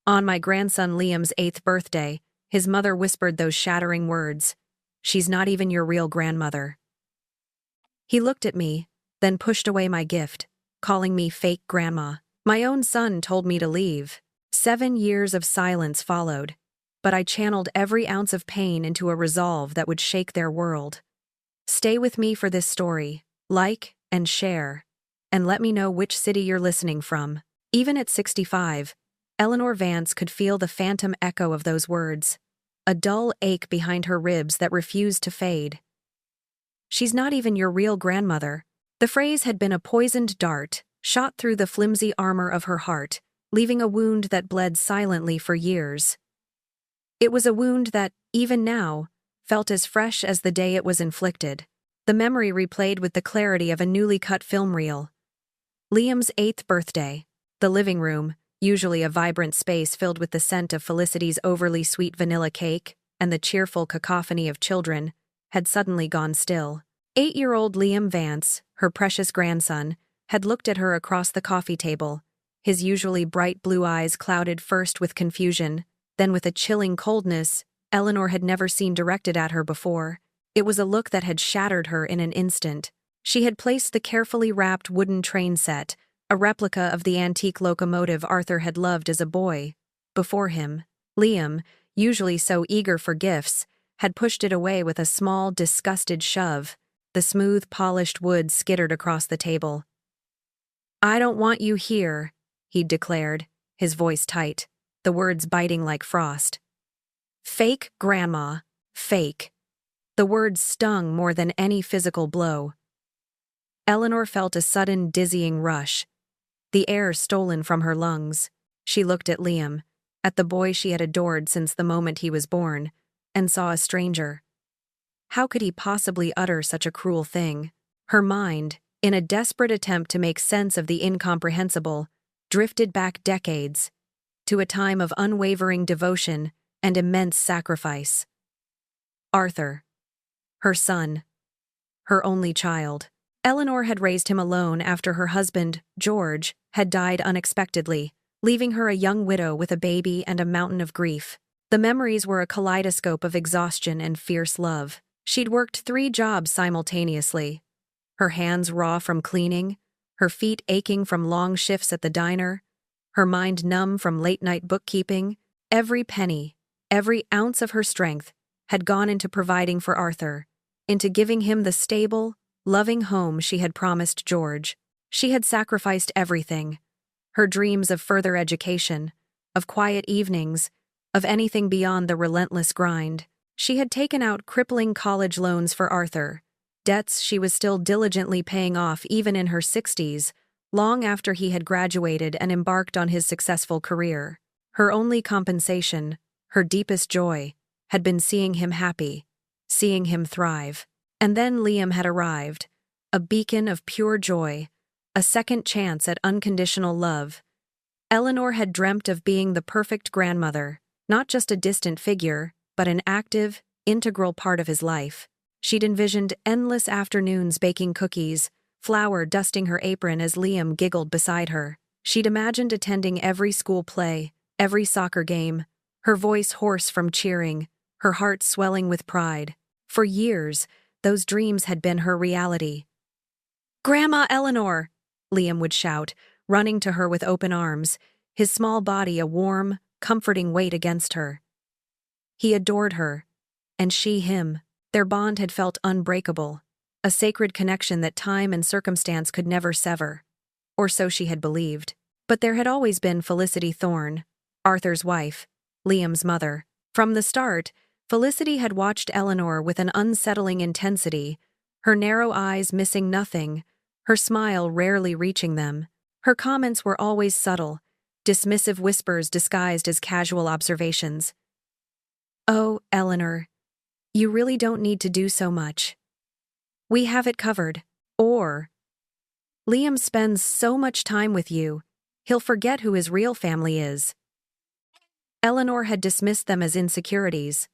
On my grandson Liam's 8th birthday, his mother whispered those shattering words, "She's not even your real grandmother." He looked at me, then pushed away my gift, calling me fake grandma. My own son told me to leave. 7 years of silence followed, but I channeled every ounce of pain into a resolve that would shake their world. Stay with me for this story, like and share, and let me know which city you're listening from. Even at 65, Eleanor Vance could feel the phantom echo of those words, a dull ache behind her ribs that refused to fade. "She's not even your real grandmother." The phrase had been a poisoned dart, shot through the flimsy armor of her heart, leaving a wound that bled silently for years. It was a wound that, even now, felt as fresh as the day it was inflicted. The memory replayed with the clarity of a newly cut film reel. Liam's 8th birthday. The living room, usually a vibrant space filled with the scent of Felicity's overly sweet vanilla cake and the cheerful cacophony of children, had suddenly gone still. 8-year-old Liam Vance, her precious grandson, had looked at her across the coffee table, his usually bright blue eyes clouded first with confusion, then with a chilling coldness Eleanor had never seen directed at her before. It was a look that had shattered her in an instant. She had placed the carefully wrapped wooden train set, a replica of the antique locomotive Arthur had loved as a boy, before him. Liam, usually so eager for gifts, had pushed it away with a small, disgusted shove. The smooth, polished wood skittered across the table. "I don't want you here," he'd declared, his voice tight, the words biting like frost. Fake grandma, fake. The words stung more than any physical blow. Eleanor felt a sudden, dizzying rush, the air stolen from her lungs. She looked at Liam, at the boy she had adored since the moment he was born, and saw a stranger. How could he possibly utter such a cruel thing? Her mind, in a desperate attempt to make sense of the incomprehensible, drifted back decades, to a time of unwavering devotion and immense sacrifice. Arthur. Her son. Her only child. Eleanor had raised him alone after her husband, George, had died unexpectedly, leaving her a young widow with a baby and a mountain of grief. The memories were a kaleidoscope of exhaustion and fierce love. She'd worked 3 jobs simultaneously, her hands raw from cleaning, her feet aching from long shifts at the diner, her mind numb from late-night bookkeeping. Every penny, every ounce of her strength had gone into providing for Arthur, into giving him the stable, loving home she had promised George. She had sacrificed everything, her dreams of further education, of quiet evenings, of anything beyond the relentless grind. She had taken out crippling college loans for Arthur, debts she was still diligently paying off even in her 60s, long after he had graduated and embarked on his successful career. Her only compensation, her deepest joy, had been seeing him happy, seeing him thrive. And then Liam had arrived, a beacon of pure joy, a second chance at unconditional love. Eleanor had dreamt of being the perfect grandmother, not just a distant figure, but an active, integral part of his life. She'd envisioned endless afternoons baking cookies, flour dusting her apron as Liam giggled beside her. She'd imagined attending every school play, every soccer game, her voice hoarse from cheering, her heart swelling with pride. For years, those dreams had been her reality. "Grandma Eleanor!" Liam would shout, running to her with open arms, his small body a warm, comforting weight against her. He adored her, and she him. Their bond had felt unbreakable, a sacred connection that time and circumstance could never sever. Or so she had believed. But there had always been Felicity Thorne, Arthur's wife, Liam's mother. From the start, Felicity had watched Eleanor with an unsettling intensity, her narrow eyes missing nothing, her smile rarely reaching them. Her comments were always subtle, dismissive whispers disguised as casual observations. "Oh, Eleanor, you really don't need to do so much. We have it covered." Or, "Liam spends so much time with you, he'll forget who his real family is." Eleanor had dismissed them as insecurities,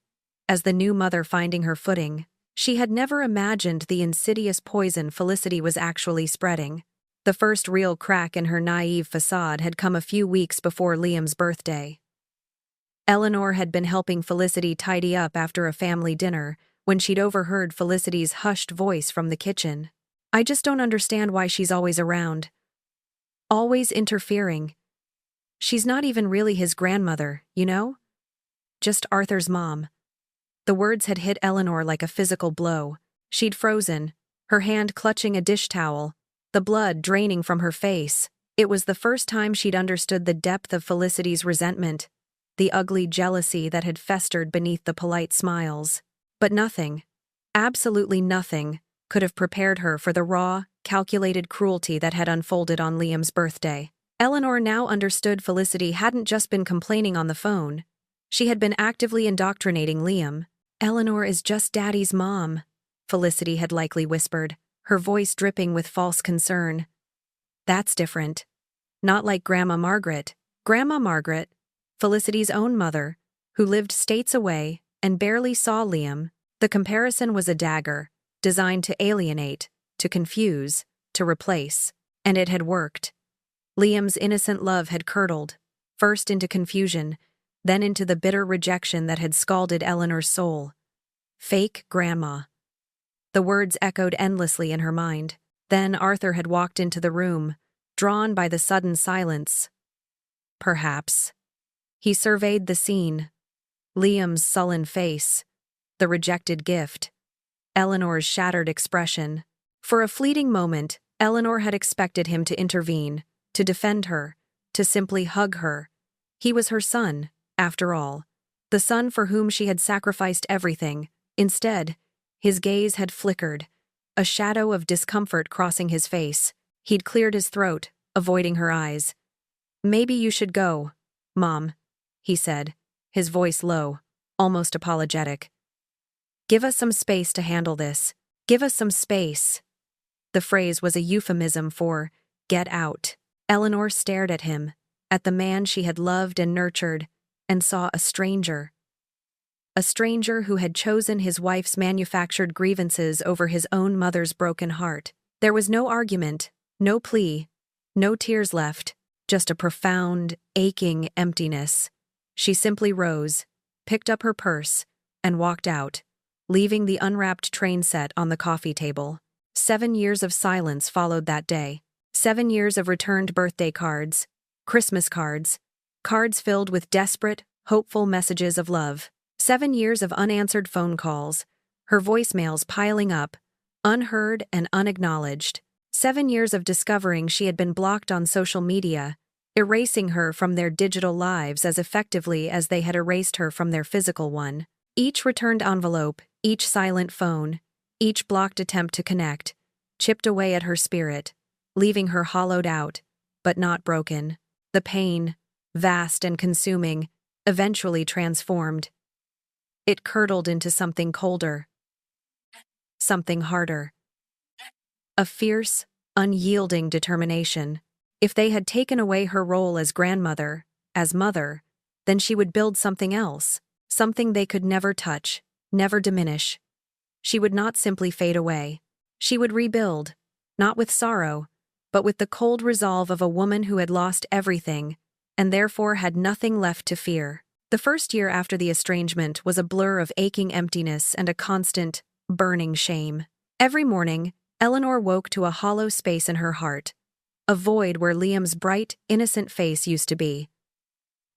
as the new mother finding her footing. She had never imagined the insidious poison Felicity was actually spreading. The first real crack in her naive facade had come a few weeks before Liam's birthday. Eleanor had been helping Felicity tidy up after a family dinner when she'd overheard Felicity's hushed voice from the kitchen. "I just don't understand why she's always around. Always interfering. She's not even really his grandmother, you know? Just Arthur's mom." The words had hit Eleanor like a physical blow. She'd frozen, her hand clutching a dish towel, the blood draining from her face. It was the first time she'd understood the depth of Felicity's resentment, the ugly jealousy that had festered beneath the polite smiles. But nothing, absolutely nothing, could have prepared her for the raw, calculated cruelty that had unfolded on Liam's birthday. Eleanor now understood Felicity hadn't just been complaining on the phone. She had been actively indoctrinating Liam. "Eleanor is just Daddy's mom," Felicity had likely whispered, her voice dripping with false concern. "That's different. Not like Grandma Margaret." Grandma Margaret, Felicity's own mother, who lived states away and barely saw Liam. The comparison was a dagger, designed to alienate, to confuse, to replace. And it had worked. Liam's innocent love had curdled, first into confusion, then into the bitter rejection that had scalded Eleanor's soul. Fake grandma. The words echoed endlessly in her mind. Then Arthur had walked into the room, drawn by the sudden silence. Perhaps. He surveyed the scene. Liam's sullen face, the rejected gift, Eleanor's shattered expression. For a fleeting moment, Eleanor had expected him to intervene, to defend her, to simply hug her. He was her son, after all, the son for whom she had sacrificed everything. Instead, his gaze had flickered, a shadow of discomfort crossing his face. He'd cleared his throat, avoiding her eyes. "Maybe you should go, Mom," he said, his voice low, almost apologetic. "Give us some space to handle this. Give us some space." The phrase was a euphemism for "get out." Eleanor stared at him, at the man she had loved and nurtured, and saw a stranger. A stranger who had chosen his wife's manufactured grievances over his own mother's broken heart. There was no argument, no plea, no tears left, just a profound, aching emptiness. She simply rose, picked up her purse, and walked out, leaving the unwrapped train set on the coffee table. 7 years of silence followed that day. 7 years of returned birthday cards, Christmas cards, cards filled with desperate, hopeful messages of love. 7 years of unanswered phone calls, her voicemails piling up, unheard and unacknowledged. 7 years of discovering she had been blocked on social media, erasing her from their digital lives as effectively as they had erased her from their physical one. Each returned envelope, each silent phone, each blocked attempt to connect, chipped away at her spirit, leaving her hollowed out, but not broken. The pain, vast and consuming, eventually transformed. It curdled into something colder, something harder. A fierce, unyielding determination. If they had taken away her role as grandmother, as mother, then she would build something else, something they could never touch, never diminish. She would not simply fade away. She would rebuild, not with sorrow, but with the cold resolve of a woman who had lost everything, and therefore had nothing left to fear. The first year after the estrangement was a blur of aching emptiness and a constant, burning shame. Every morning, Eleanor woke to a hollow space in her heart, a void where Liam's bright, innocent face used to be.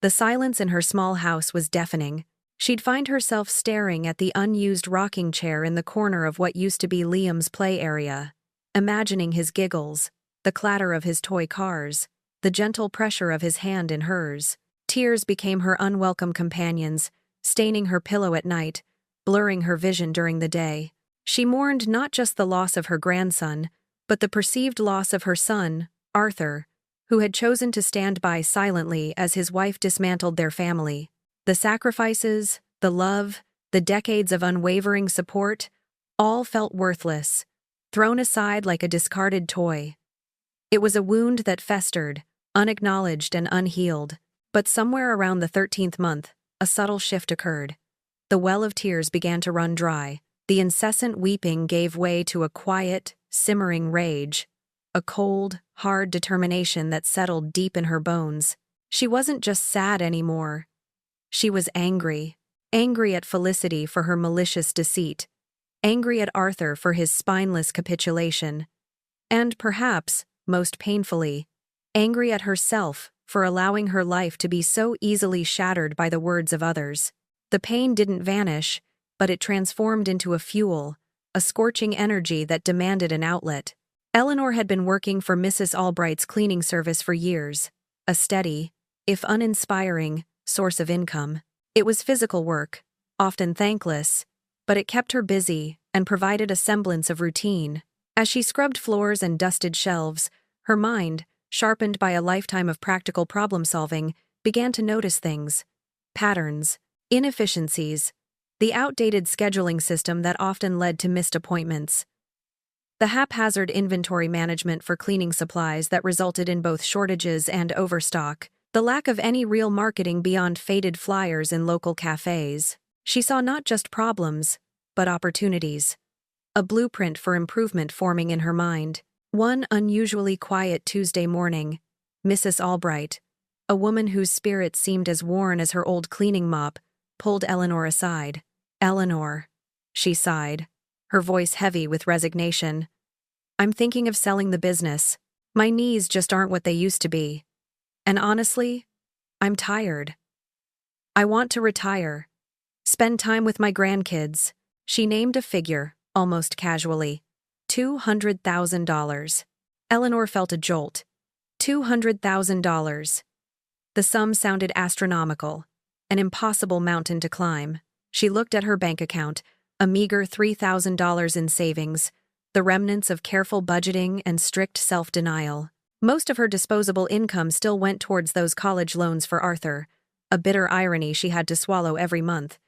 The silence in her small house was deafening. She'd find herself staring at the unused rocking chair in the corner of what used to be Liam's play area, imagining his giggles, the clatter of his toy cars, the gentle pressure of his hand in hers. Tears became her unwelcome companions, staining her pillow at night, blurring her vision during the day. She mourned not just the loss of her grandson, but the perceived loss of her son, Arthur, who had chosen to stand by silently as his wife dismantled their family. The sacrifices, the love, the decades of unwavering support, all felt worthless, thrown aside like a discarded toy. It was a wound that festered, unacknowledged and unhealed. But somewhere around the 13th month, a subtle shift occurred. The well of tears began to run dry. The incessant weeping gave way to a quiet, simmering rage, a cold, hard determination that settled deep in her bones. She wasn't just sad anymore. She was angry. Angry at Felicity for her malicious deceit. Angry at Arthur for his spineless capitulation. And perhaps, most painfully, angry at herself for allowing her life to be so easily shattered by the words of others. The pain didn't vanish, but it transformed into a fuel, a scorching energy that demanded an outlet. Eleanor had been working for Mrs. Albright's cleaning service for years, a steady, if uninspiring, source of income. It was physical work, often thankless, but it kept her busy and provided a semblance of routine. As she scrubbed floors and dusted shelves, her mind, sharpened by a lifetime of practical problem-solving, began to notice things. Patterns, inefficiencies, the outdated scheduling system that often led to missed appointments. The haphazard inventory management for cleaning supplies that resulted in both shortages and overstock. The lack of any real marketing beyond faded flyers in local cafes. She saw not just problems, but opportunities. A blueprint for improvement forming in her mind. One unusually quiet Tuesday morning, Mrs. Albright, a woman whose spirit seemed as worn as her old cleaning mop, pulled Eleanor aside. "Eleanor," she sighed, her voice heavy with resignation. "I'm thinking of selling the business. My knees just aren't what they used to be. And honestly, I'm tired. I want to retire. Spend time with my grandkids." She named a figure, almost casually. $200,000. Eleanor felt a jolt. $200,000. The sum sounded astronomical, an impossible mountain to climb. She looked at her bank account, a meager $3,000 in savings, the remnants of careful budgeting and strict self-denial. Most of her disposable income still went towards those college loans for Arthur, a bitter irony she had to swallow every month.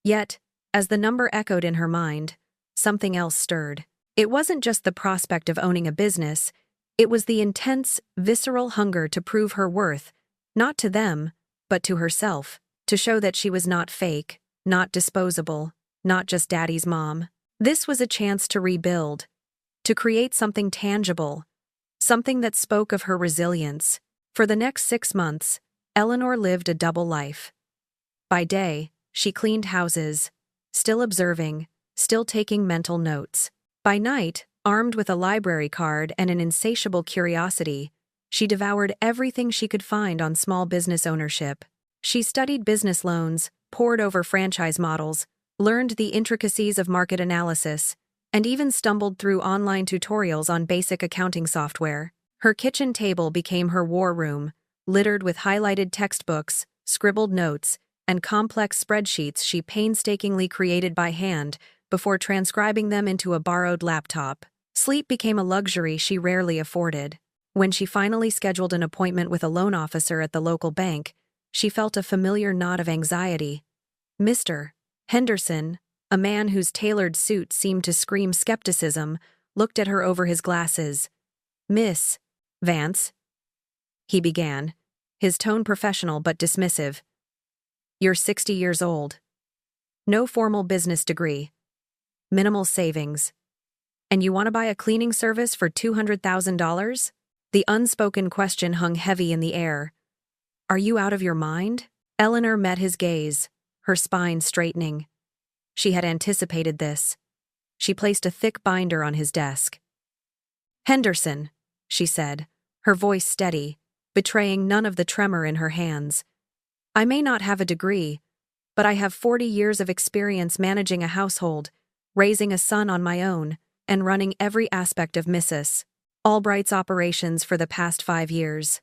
Yet, as the number echoed in her mind, something else stirred. It wasn't just the prospect of owning a business, it was the intense, visceral hunger to prove her worth, not to them, but to herself, to show that she was not fake, not disposable, not just daddy's mom. This was a chance to rebuild, to create something tangible, something that spoke of her resilience. For the next 6 months, Eleanor lived a double life. By day, she cleaned houses, still observing, still taking mental notes. By night, armed with a library card and an insatiable curiosity, she devoured everything she could find on small business ownership. She studied business loans, pored over franchise models, learned the intricacies of market analysis, and even stumbled through online tutorials on basic accounting software. Her kitchen table became her war room, littered with highlighted textbooks, scribbled notes, and complex spreadsheets she painstakingly created by hand before transcribing them into a borrowed laptop. Sleep became a luxury she rarely afforded. When she finally scheduled an appointment with a loan officer at the local bank, she felt a familiar knot of anxiety. Mr. Henderson, a man whose tailored suit seemed to scream skepticism, looked at her over his glasses. "Miss Vance," he began, his tone professional but dismissive. "You're 60 years old. No formal business degree. Minimal savings. And you want to buy a cleaning service for $200,000? The unspoken question hung heavy in the air. "Are you out of your mind?" Eleanor met his gaze, her spine straightening. She had anticipated this. She placed a thick binder on his desk. "Henderson," she said, her voice steady, betraying none of the tremor in her hands. "I may not have a degree, but I have 40 years of experience managing a household, raising a son on my own, and running every aspect of Mrs. Albright's operations for the past 5 years.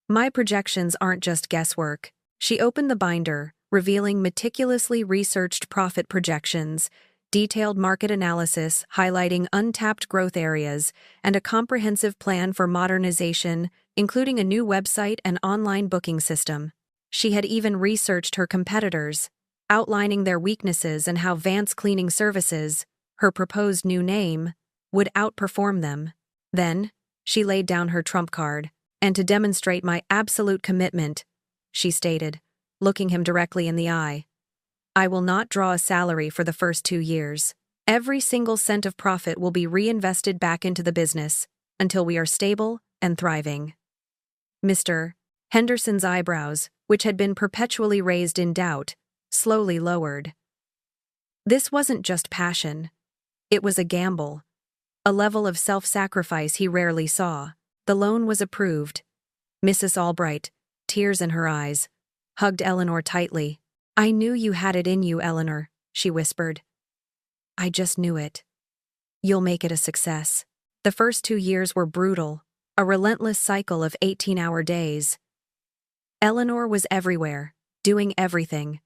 My projections aren't just guesswork." She opened the binder, revealing meticulously researched profit projections, detailed market analysis highlighting untapped growth areas, and a comprehensive plan for modernization, including a new website and online booking system. She had even researched her competitors, outlining their weaknesses and how Vance Cleaning Services, her proposed new name, would outperform them. Then, she laid down her trump card. "And to demonstrate my absolute commitment," she stated, looking him directly in the eye, "I will not draw a salary for the first 2 years. Every single cent of profit will be reinvested back into the business until we are stable and thriving." Mr. Henderson's eyebrows, which had been perpetually raised in doubt, slowly lowered. This wasn't just passion. It was a gamble, a level of self-sacrifice he rarely saw. The loan was approved. Mrs. Albright, tears in her eyes, hugged Eleanor tightly. "I knew you had it in you, Eleanor," she whispered. "I just knew it. You'll make it a success." The first 2 years were brutal, a relentless cycle of 18-hour days. Eleanor was everywhere, doing everything.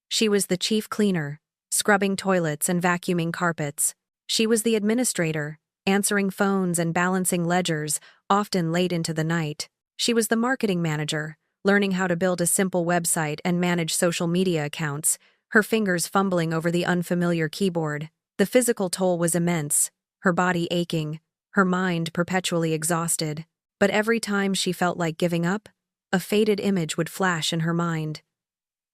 She was the chief cleaner, scrubbing toilets and vacuuming carpets. She was the administrator, answering phones and balancing ledgers, often late into the night. She was the marketing manager, learning how to build a simple website and manage social media accounts, her fingers fumbling over the unfamiliar keyboard. The physical toll was immense, her body aching, her mind perpetually exhausted. But every time she felt like giving up, a faded image would flash in her mind.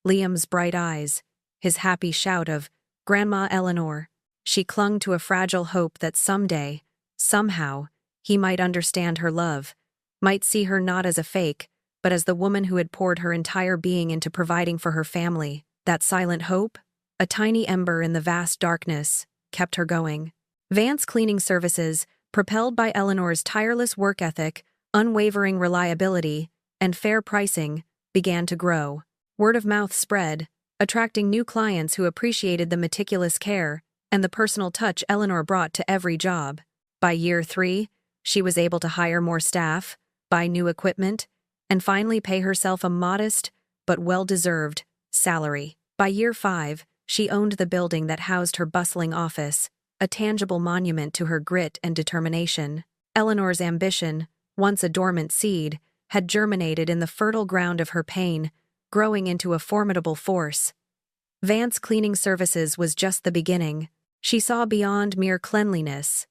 Liam's bright eyes, his happy shout of, "Grandma Eleanor." She clung to a fragile hope that someday, somehow, he might understand her love, might see her not as a fake, but as the woman who had poured her entire being into providing for her family. That silent hope, a tiny ember in the vast darkness, kept her going. Vance Cleaning Services, propelled by Eleanor's tireless work ethic, unwavering reliability, and fair pricing, began to grow. Word of mouth spread, attracting new clients who appreciated the meticulous care and the personal touch Eleanor brought to every job. By year 3, she was able to hire more staff, buy new equipment, and finally pay herself a modest, but well-deserved, salary. By year 5, she owned the building that housed her bustling office, a tangible monument to her grit and determination. Eleanor's ambition, once a dormant seed, had germinated in the fertile ground of her pain, growing into a formidable force. Vance Cleaning Services was just the beginning. She saw beyond mere cleanliness.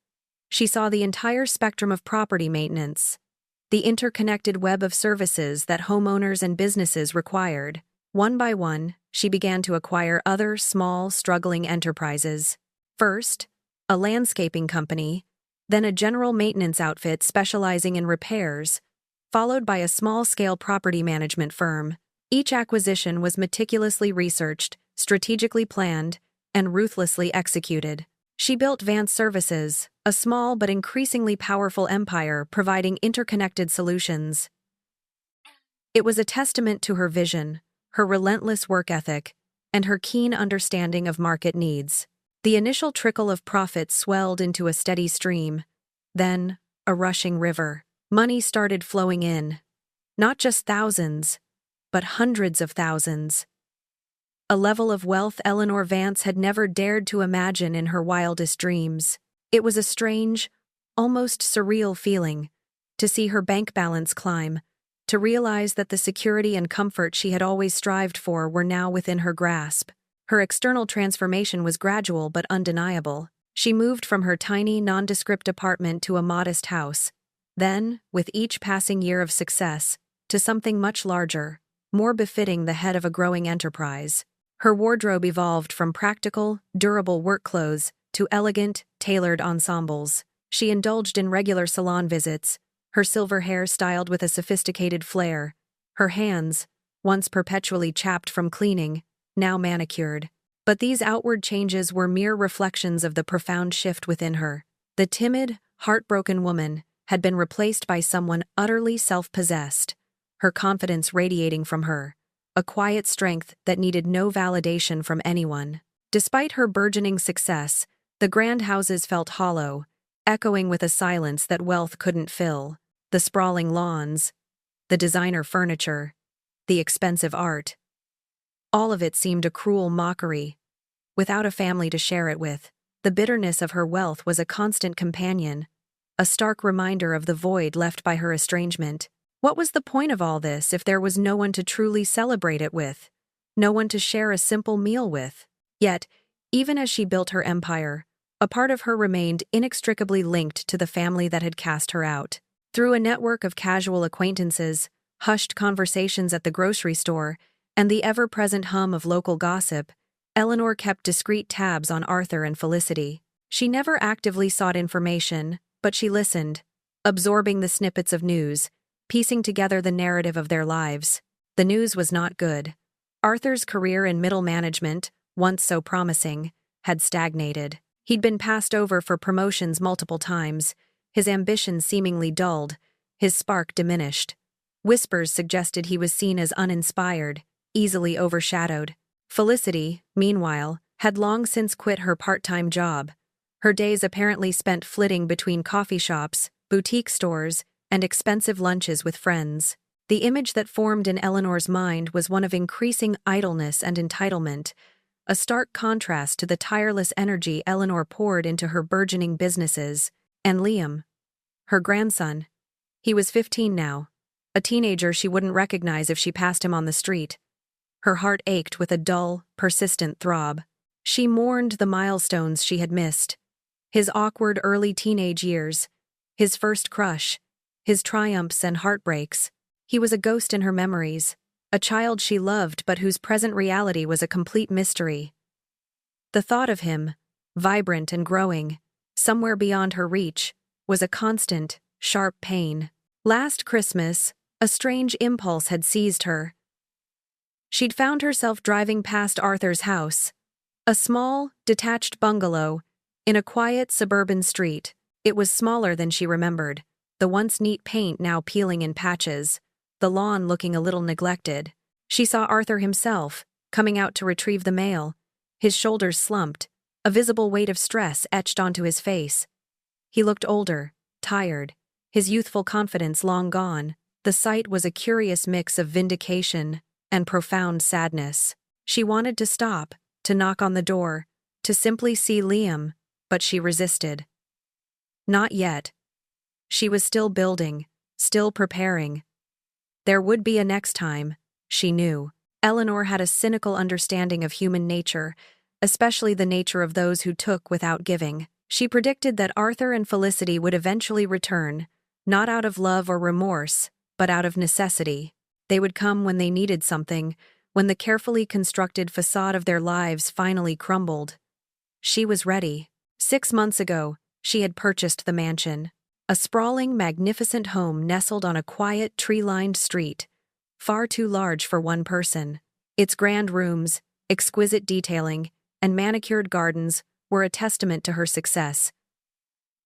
She saw the entire spectrum of property maintenance, the interconnected web of services that homeowners and businesses required. One by one, she began to acquire other small, struggling enterprises. First, a landscaping company, then a general maintenance outfit specializing in repairs, followed by a small-scale property management firm. Each acquisition was meticulously researched, strategically planned, and ruthlessly executed. She built Vance Services, a small but increasingly powerful empire providing interconnected solutions. It was a testament to her vision, her relentless work ethic, and her keen understanding of market needs. The initial trickle of profit swelled into a steady stream, then a rushing river. Money started flowing in. Not just thousands, but hundreds of thousands. A level of wealth Eleanor Vance had never dared to imagine in her wildest dreams. It was a strange, almost surreal feeling to see her bank balance climb, to realize that the security and comfort she had always strived for were now within her grasp. Her external transformation was gradual but undeniable. She moved from her tiny, nondescript apartment to a modest house, then, with each passing year of success, to something much larger, more befitting the head of a growing enterprise. Her wardrobe evolved from practical, durable work clothes to elegant, tailored ensembles. She indulged in regular salon visits, her silver hair styled with a sophisticated flair, her hands, once perpetually chapped from cleaning, now manicured. But these outward changes were mere reflections of the profound shift within her. The timid, heartbroken woman had been replaced by someone utterly self-possessed, her confidence radiating from her, a quiet strength that needed no validation from anyone. Despite her burgeoning success, the grand houses felt hollow, echoing with a silence that wealth couldn't fill. The sprawling lawns, the designer furniture, the expensive art. All of it seemed a cruel mockery, without a family to share it with. The bitterness of her wealth was a constant companion, a stark reminder of the void left by her estrangement. What was the point of all this if there was no one to truly celebrate it with, no one to share a simple meal with? Yet, even as she built her empire, a part of her remained inextricably linked to the family that had cast her out. Through a network of casual acquaintances, hushed conversations at the grocery store, and the ever-present hum of local gossip, Eleanor kept discreet tabs on Arthur and Felicity. She never actively sought information, but she listened, absorbing the snippets of news, piecing together the narrative of their lives. The news was not good. Arthur's career in middle management, once so promising, had stagnated. He'd been passed over for promotions multiple times, his ambition seemingly dulled, his spark diminished. Whispers suggested he was seen as uninspired, easily overshadowed. Felicity, meanwhile, had long since quit her part-time job, her days apparently spent flitting between coffee shops, boutique stores, and expensive lunches with friends. The image that formed in Eleanor's mind was one of increasing idleness and entitlement, a stark contrast to the tireless energy Eleanor poured into her burgeoning businesses. And Liam, her grandson. He was 15 now, a teenager she wouldn't recognize if she passed him on the street. Her heart ached with a dull, persistent throb. She mourned the milestones she had missed. His awkward early teenage years, his first crush, his triumphs and heartbreaks. He was a ghost in her memories, a child she loved but whose present reality was a complete mystery. The thought of him, vibrant and growing, somewhere beyond her reach, was a constant, sharp pain. Last Christmas, a strange impulse had seized her. She'd found herself driving past Arthur's house, a small, detached bungalow, in a quiet suburban street. It was smaller than she remembered, the once neat paint now peeling in patches, the lawn looking a little neglected. She saw Arthur himself, coming out to retrieve the mail, his shoulders slumped, a visible weight of stress etched onto his face. He looked older, tired, his youthful confidence long gone. The sight was a curious mix of vindication and profound sadness. She wanted to stop, to knock on the door, to simply see Liam, but she resisted. Not yet. She was still building, still preparing. There would be a next time, she knew. Eleanor had a cynical understanding of human nature, especially the nature of those who took without giving. She predicted that Arthur and Felicity would eventually return, not out of love or remorse, but out of necessity. They would come when they needed something, when the carefully constructed facade of their lives finally crumbled. She was ready. 6 months ago, she had purchased the mansion, a sprawling, magnificent home nestled on a quiet, tree-lined street, far too large for one person. Its grand rooms, exquisite detailing, and manicured gardens were a testament to her success,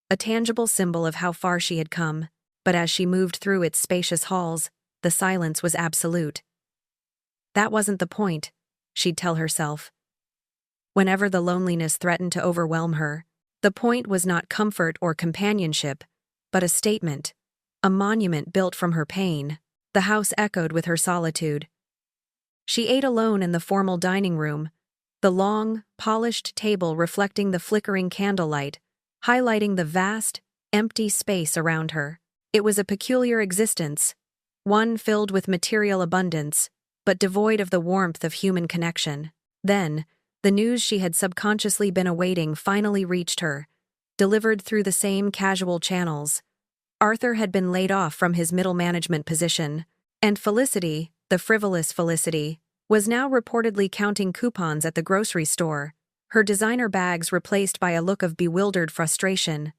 a tangible symbol of how far she had come. But as she moved through its spacious halls, the silence was absolute. That wasn't the point, she'd tell herself. Whenever the loneliness threatened to overwhelm her, the point was not comfort or companionship, but a statement, a monument built from her pain. The house echoed with her solitude. She ate alone in the formal dining room, the long, polished table reflecting the flickering candlelight, highlighting the vast, empty space around her. It was a peculiar existence, one filled with material abundance, but devoid of the warmth of human connection. Then, the news she had subconsciously been awaiting finally reached her, delivered through the same casual channels. Arthur had been laid off from his middle management position, and Felicity, the frivolous Felicity, was now reportedly counting coupons at the grocery store, her designer bags replaced by a look of bewildered frustration.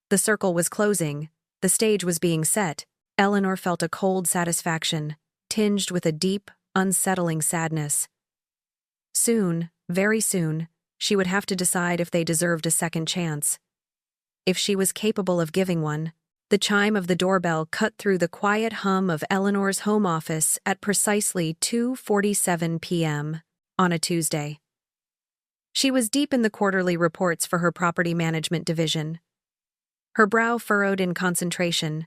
The circle was closing, the stage was being set. Eleanor felt a cold satisfaction, tinged with a deep, unsettling sadness. Soon, very soon, she would have to decide if they deserved a second chance. If she was capable of giving one. The chime of the doorbell cut through the quiet hum of Eleanor's home office at precisely 2:47 p.m. on a Tuesday. She was deep in the quarterly reports for her property management division. Her brow furrowed in concentration.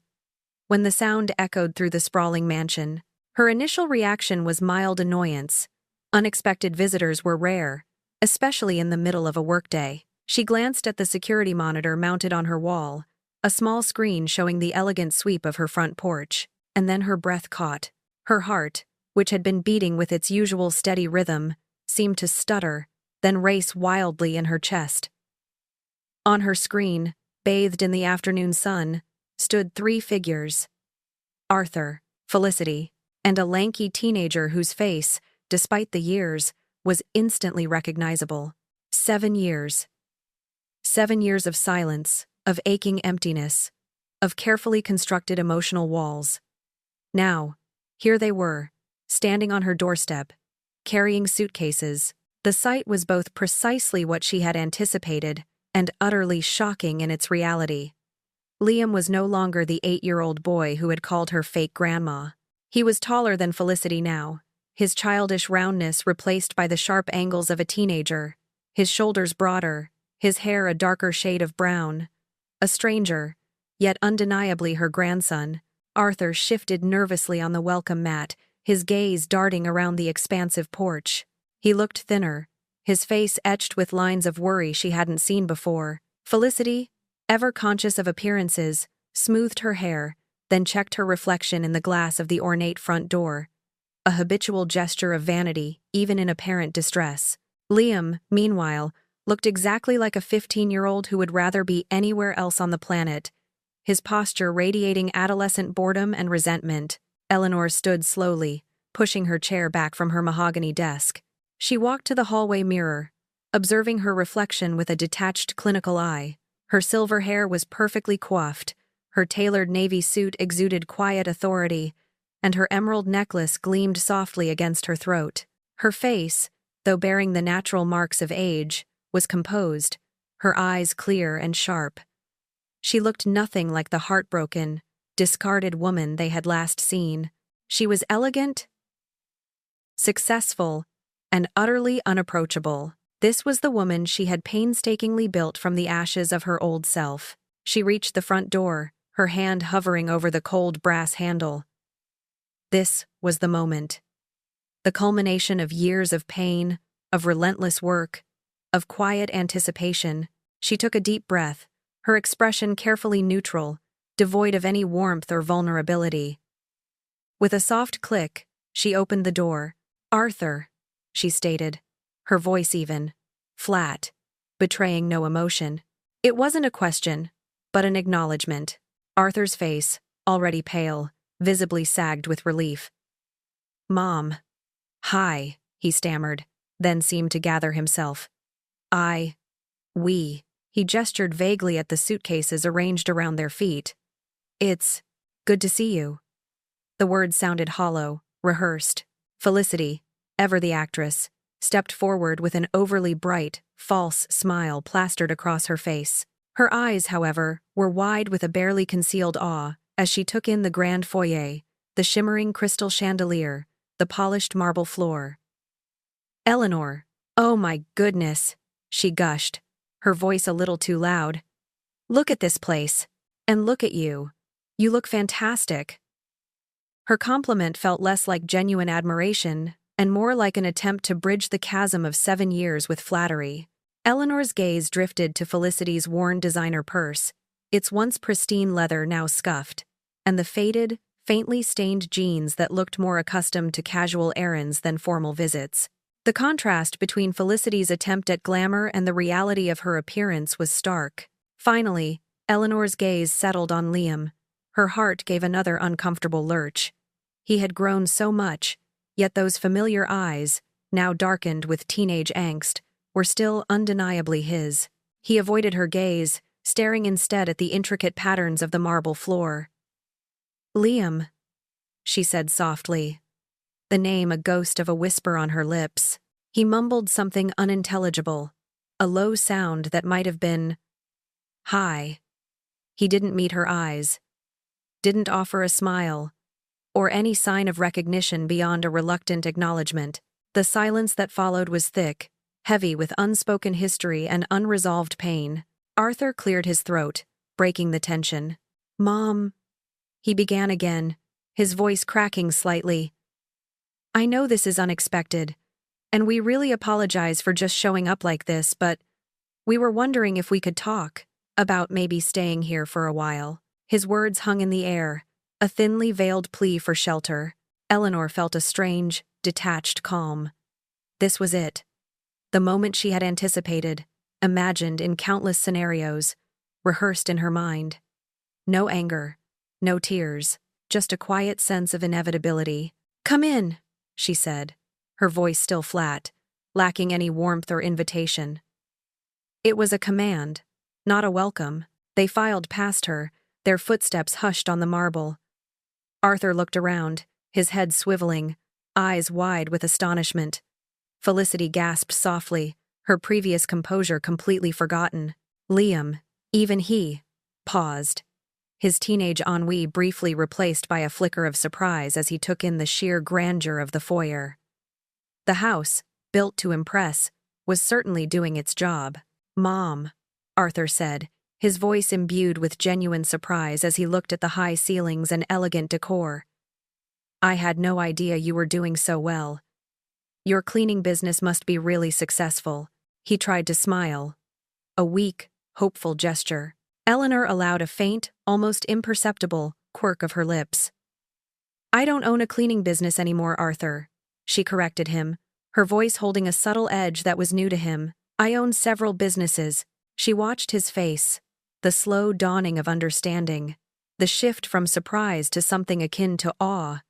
When the sound echoed through the sprawling mansion, her initial reaction was mild annoyance. Unexpected visitors were rare, especially in the middle of a workday. She glanced at the security monitor mounted on her wall, a small screen showing the elegant sweep of her front porch, and then her breath caught. Her heart, which had been beating with its usual steady rhythm, seemed to stutter, then race wildly in her chest. On her screen, bathed in the afternoon sun, stood 3 figures: Arthur, Felicity, and a lanky teenager whose face, despite the years, was instantly recognizable. 7 years. 7 years of silence, of aching emptiness, of carefully constructed emotional walls. Now, here they were, standing on her doorstep, carrying suitcases. The sight was both precisely what she had anticipated and utterly shocking in its reality. Liam was no longer the 8-year-old boy who had called her fake grandma. He was taller than Felicity now, his childish roundness replaced by the sharp angles of a teenager, his shoulders broader, his hair a darker shade of brown. A stranger, yet undeniably her grandson. Arthur shifted nervously on the welcome mat, his gaze darting around the expansive porch. He looked thinner, his face etched with lines of worry she hadn't seen before. Felicity, ever conscious of appearances, smoothed her hair, then checked her reflection in the glass of the ornate front door. A habitual gesture of vanity, even in apparent distress. Liam, meanwhile, looked exactly like a 15-year-old who would rather be anywhere else on the planet, his posture radiating adolescent boredom and resentment. Eleanor stood slowly, pushing her chair back from her mahogany desk. She walked to the hallway mirror, observing her reflection with a detached clinical eye. Her silver hair was perfectly coiffed, her tailored navy suit exuded quiet authority, and her emerald necklace gleamed softly against her throat. Her face, though bearing the natural marks of age, was composed, her eyes clear and sharp. She looked nothing like the heartbroken, discarded woman they had last seen. She was elegant, successful, and utterly unapproachable. This was the woman she had painstakingly built from the ashes of her old self. She reached the front door, her hand hovering over the cold brass handle. This was the moment. The culmination of years of pain, of relentless work, of quiet anticipation. She took a deep breath, her expression carefully neutral, devoid of any warmth or vulnerability. With a soft click, she opened the door. "Arthur," she stated, her voice even, flat, betraying no emotion. It wasn't a question, but an acknowledgement. Arthur's face, already pale, visibly sagged with relief. "Mom." "Hi," he stammered, then seemed to gather himself. We." He gestured vaguely at the suitcases arranged around their feet. "It's good to see you." The words sounded hollow, rehearsed. Felicity, ever the actress, stepped forward with an overly bright, false smile plastered across her face. Her eyes, however, were wide with a barely concealed awe as she took in the grand foyer, the shimmering crystal chandelier, the polished marble floor. "Eleanor, oh my goodness," she gushed, her voice a little too loud. "Look at this place. And look at you. You look fantastic." Her compliment felt less like genuine admiration and more like an attempt to bridge the chasm of 7 years with flattery. Eleanor's gaze drifted to Felicity's worn designer purse, its once pristine leather now scuffed, and the faded, faintly stained jeans that looked more accustomed to casual errands than formal visits. The contrast between Felicity's attempt at glamour and the reality of her appearance was stark. Finally, Eleanor's gaze settled on Liam. Her heart gave another uncomfortable lurch. He had grown so much, yet those familiar eyes, now darkened with teenage angst, were still undeniably his. He avoided her gaze, staring instead at the intricate patterns of the marble floor. "Liam," she said softly, the name a ghost of a whisper on her lips. He mumbled something unintelligible, a low sound that might have been, "Hi." He didn't meet her eyes, didn't offer a smile, or any sign of recognition beyond a reluctant acknowledgement. The silence that followed was thick, heavy with unspoken history and unresolved pain. Arthur cleared his throat, breaking the tension. "Mom," he began again, his voice cracking slightly. "I know this is unexpected, and we really apologize for just showing up like this, but we were wondering if we could talk about maybe staying here for a while." His words hung in the air, a thinly veiled plea for shelter. Eleanor felt a strange, detached calm. This was it. The moment she had anticipated, imagined in countless scenarios, rehearsed in her mind. No anger, no tears, just a quiet sense of inevitability. "Come in," she said, her voice still flat, lacking any warmth or invitation. It was a command, not a welcome. They filed past her, their footsteps hushed on the marble. Arthur looked around, his head swiveling, eyes wide with astonishment. Felicity gasped softly, her previous composure completely forgotten. Liam, even he, paused, his teenage ennui briefly replaced by a flicker of surprise as he took in the sheer grandeur of the foyer. The house, built to impress, was certainly doing its job. "Mom," Arthur said, his voice imbued with genuine surprise as he looked at the high ceilings and elegant decor. "I had no idea you were doing so well. Your cleaning business must be really successful." He tried to smile. A weak, hopeful gesture. Eleanor allowed a faint, almost imperceptible, quirk of her lips. "I don't own a cleaning business anymore, Arthur," she corrected him, her voice holding a subtle edge that was new to him. "I own several businesses." She watched his face, the slow dawning of understanding, the shift from surprise to something akin to awe,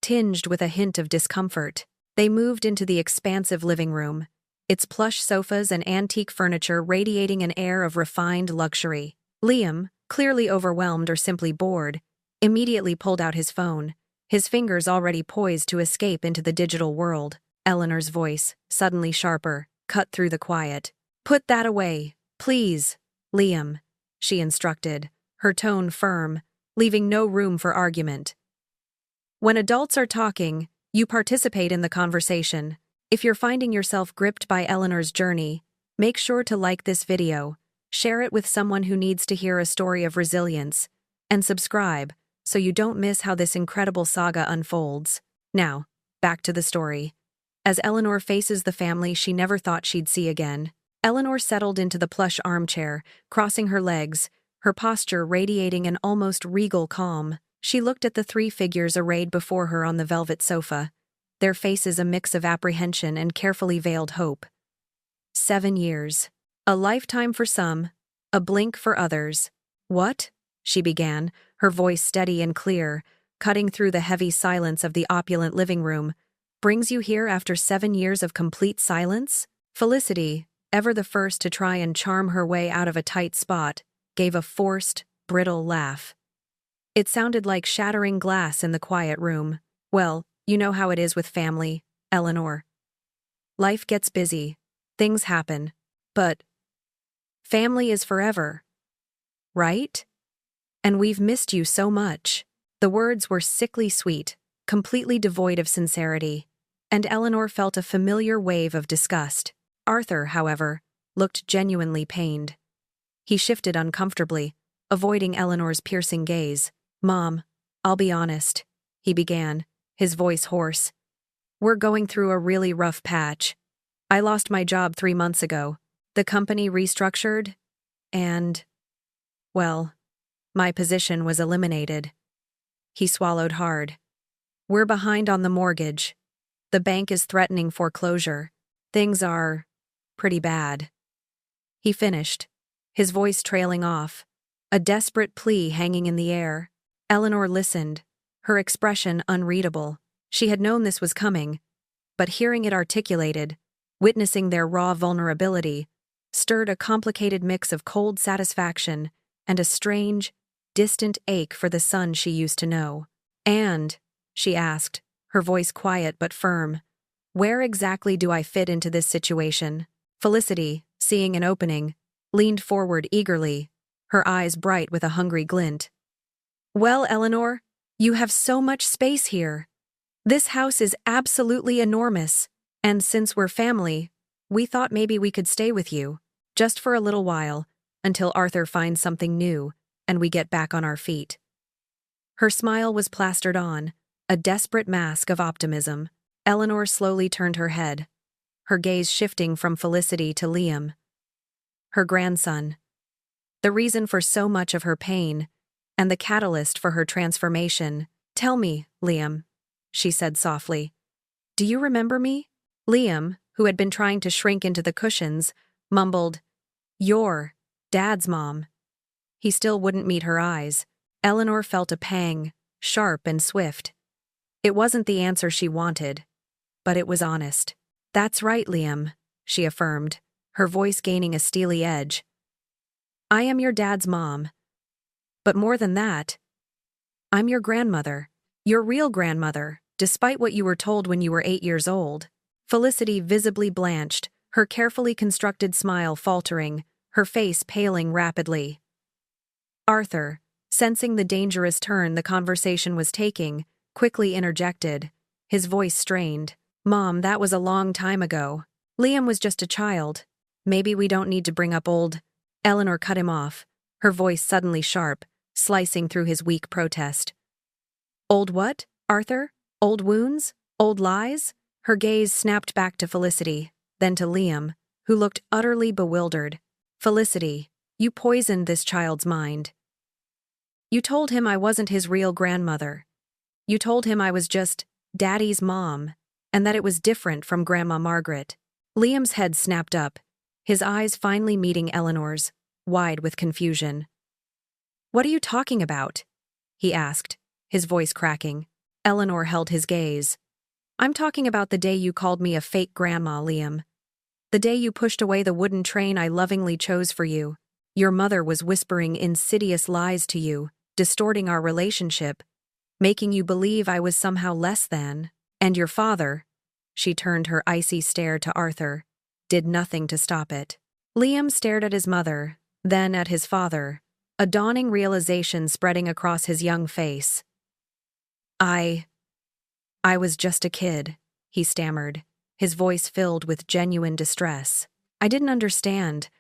tinged with a hint of discomfort. They moved into the expansive living room, its plush sofas and antique furniture radiating an air of refined luxury. Liam, clearly overwhelmed or simply bored, immediately pulled out his phone, his fingers already poised to escape into the digital world. Eleanor's voice, suddenly sharper, cut through the quiet. "Put that away, please, Liam," she instructed, her tone firm, leaving no room for argument. "When adults are talking, you participate in the conversation. If you're finding yourself gripped by Eleanor's journey, make sure to like this video, share it with someone who needs to hear a story of resilience, and subscribe so you don't miss how this incredible saga unfolds." Now, back to the story. As Eleanor faces the family she never thought she'd see again, Eleanor settled into the plush armchair, crossing her legs, her posture radiating an almost regal calm. She looked at the three figures arrayed before her on the velvet sofa, their faces a mix of apprehension and carefully veiled hope. 7 years. A lifetime for some, a blink for others. "What?" she began, her voice steady and clear, cutting through the heavy silence of the opulent living room. "Brings you here after 7 years of complete silence?" Felicity, ever the first to try and charm her way out of a tight spot, gave a forced, brittle laugh. It sounded like shattering glass in the quiet room. "Well, you know how it is with family, Eleanor. Life gets busy, things happen, but family is forever, right? And we've missed you so much." The words were sickly sweet, completely devoid of sincerity, and Eleanor felt a familiar wave of disgust. Arthur, however, looked genuinely pained. He shifted uncomfortably, avoiding Eleanor's piercing gaze. "Mom, I'll be honest," he began, his voice hoarse. "We're going through a really rough patch. I lost my job 3 months ago. The company restructured, and, well, my position was eliminated." He swallowed hard. "We're behind on the mortgage. The bank is threatening foreclosure. Things are pretty bad." He finished, his voice trailing off, a desperate plea hanging in the air. Eleanor listened, her expression unreadable. She had known this was coming, but hearing it articulated, witnessing their raw vulnerability, stirred a complicated mix of cold satisfaction and a strange, distant ache for the son she used to know. "And," she asked, her voice quiet but firm, "where exactly do I fit into this situation?" Felicity, seeing an opening, leaned forward eagerly, her eyes bright with a hungry glint. "Well, Eleanor, you have so much space here. This house is absolutely enormous, and since we're family, we thought maybe we could stay with you, just for a little while, until Arthur finds something new and we get back on our feet." Her smile was plastered on, a desperate mask of optimism. Eleanor slowly turned her head, her gaze shifting from Felicity to Liam, her grandson. The reason for so much of her pain, and the catalyst for her transformation. "Tell me, Liam," she said softly. "Do you remember me?" Liam, who had been trying to shrink into the cushions, mumbled, "You're Dad's mom." He still wouldn't meet her eyes. Eleanor felt a pang, sharp and swift. It wasn't the answer she wanted, but it was honest. "That's right, Liam," she affirmed, her voice gaining a steely edge. "I am your dad's mom. But more than that, I'm your grandmother, your real grandmother, despite what you were told when you were 8 years old. Felicity visibly blanched, her carefully constructed smile faltering, her face paling rapidly. Arthur, sensing the dangerous turn the conversation was taking, quickly interjected, his voice strained. "Mom, that was a long time ago. Liam was just a child. Maybe we don't need to bring up old—" Eleanor cut him off, her voice suddenly sharp, slicing through his weak protest. "Old what, Arthur? Old wounds? Old lies?" Her gaze snapped back to Felicity, then to Liam, who looked utterly bewildered. "Felicity, you poisoned this child's mind. You told him I wasn't his real grandmother. You told him I was just Daddy's mom, and that it was different from Grandma Margaret." Liam's head snapped up, his eyes finally meeting Eleanor's, wide with confusion. "What are you talking about?" he asked, his voice cracking. Eleanor held his gaze. "I'm talking about the day you called me a fake grandma, Liam. The day you pushed away the wooden train I lovingly chose for you. Your mother was whispering insidious lies to you, distorting our relationship, making you believe I was somehow less than. And your father," she turned her icy stare to Arthur, "did nothing to stop it." Liam stared at his mother, then at his father, a dawning realization spreading across his young face. I was just a kid," he stammered, his voice filled with genuine distress. "I didn't understand.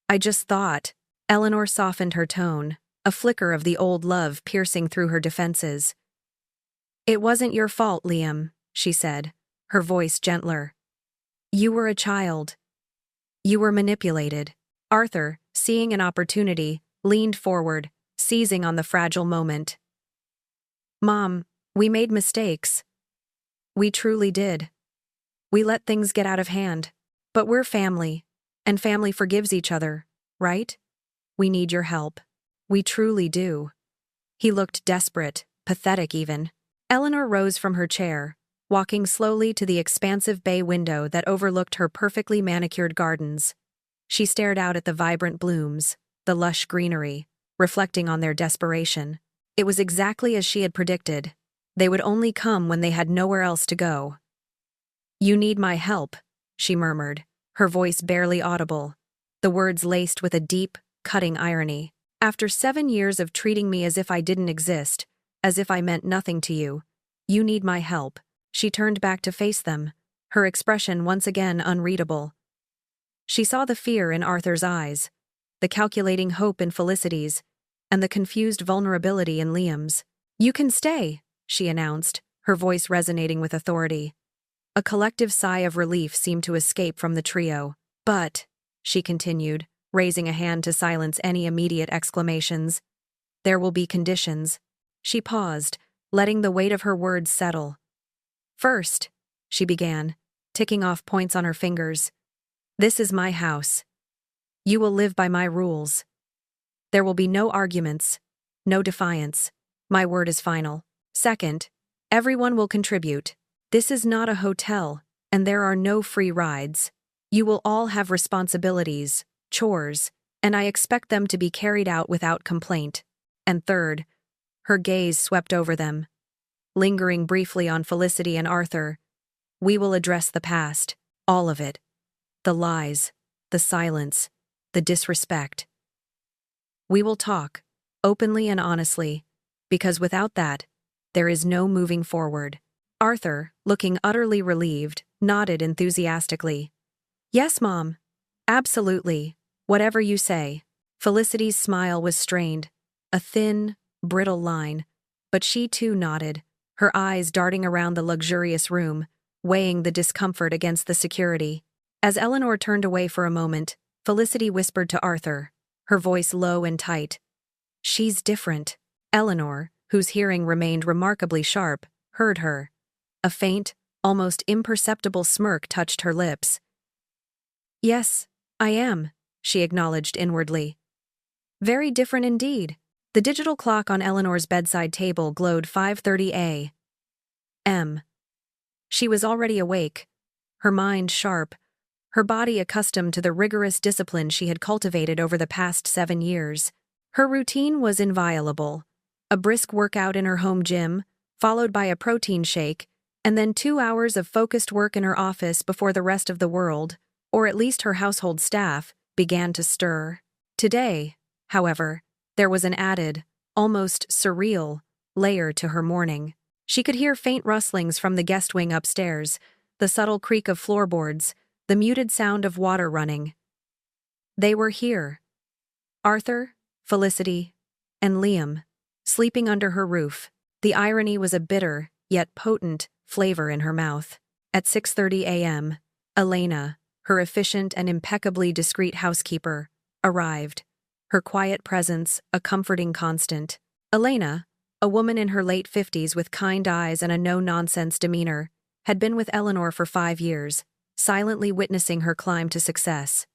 I just thought—" Eleanor softened her tone, a flicker of the old love piercing through her defenses. "It wasn't your fault, Liam," she said, her voice gentler. "You were a child. You were manipulated." Arthur, seeing an opportunity, leaned forward, seizing on the fragile moment. "Mom, we made mistakes. We truly did. We let things get out of hand. But we're family, and family forgives each other, right? We need your help. We truly do." He looked desperate, pathetic even. Eleanor rose from her chair, walking slowly to the expansive bay window that overlooked her perfectly manicured gardens. She stared out at the vibrant blooms, the lush greenery, reflecting on their desperation. It was exactly as she had predicted. They would only come when they had nowhere else to go. "You need my help," she murmured, her voice barely audible, the words laced with a deep, cutting irony. "After 7 years of treating me as if I didn't exist, as if I meant nothing to you, you need my help." She turned back to face them, her expression once again unreadable. She saw the fear in Arthur's eyes, the calculating hope in Felicity's, and the confused vulnerability in Liam's. "You can stay," she announced, her voice resonating with authority. A collective sigh of relief seemed to escape from the trio. "But," she continued, raising a hand to silence any immediate exclamations, "there will be conditions." She paused, letting the weight of her words settle. "First," she began, ticking off points on her fingers, "this is my house. You will live by my rules. There will be no arguments, no defiance. My word is final. Second, everyone will contribute. This is not a hotel, and there are no free rides. You will all have responsibilities, chores, and I expect them to be carried out without complaint. And third," her gaze swept over them, lingering briefly on Felicity and Arthur, "we will address the past, all of it. The lies, the silence, the disrespect. We will talk, openly and honestly, because without that, there is no moving forward." Arthur, looking utterly relieved, nodded enthusiastically. "Yes, Mom. Absolutely. Whatever you say." Felicity's smile was strained, a thin, brittle line, but she too nodded, her eyes darting around the luxurious room, weighing the discomfort against the security. As Eleanor turned away for a moment, Felicity whispered to Arthur, her voice low and tight. "She's different." Eleanor, whose hearing remained remarkably sharp, heard her. A faint, almost imperceptible smirk touched her lips. "Yes, I am," she acknowledged inwardly. "Very different indeed." The digital clock on Eleanor's bedside table glowed 5:30 a.m. She was already awake, her mind sharp, her body accustomed to the rigorous discipline she had cultivated over the past 7 years. Her routine was inviolable. A brisk workout in her home gym, followed by a protein shake, And then 2 hours of focused work in her office before the rest of the world, or at least her household staff, began to stir. Today, however, there was an added, almost surreal, layer to her morning. She could hear faint rustlings from the guest wing upstairs, the subtle creak of floorboards, the muted sound of water running. They were here. Arthur, Felicity, and Liam, sleeping under her roof. The irony was a bitter, yet potent, flavor in her mouth. At 6:30 a.m., Elena, her efficient and impeccably discreet housekeeper, arrived, her quiet presence a comforting constant. Elena, a woman in her late 50s with kind eyes and a no-nonsense demeanor, had been with Eleanor for 5 years, silently witnessing her climb to success.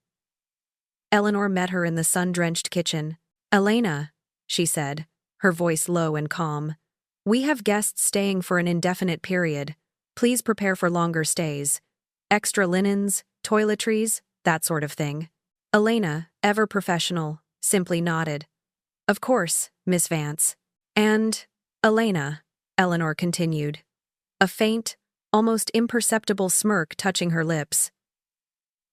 Eleanor met her in the sun-drenched kitchen. "Elena," she said, her voice low and calm, "we have guests staying for an indefinite period. Please prepare for longer stays. Extra linens, toiletries, that sort of thing." Elena, ever professional, simply nodded. "Of course, Miss Vance." "And, Elena," Eleanor continued, a faint, almost imperceptible smirk touching her lips,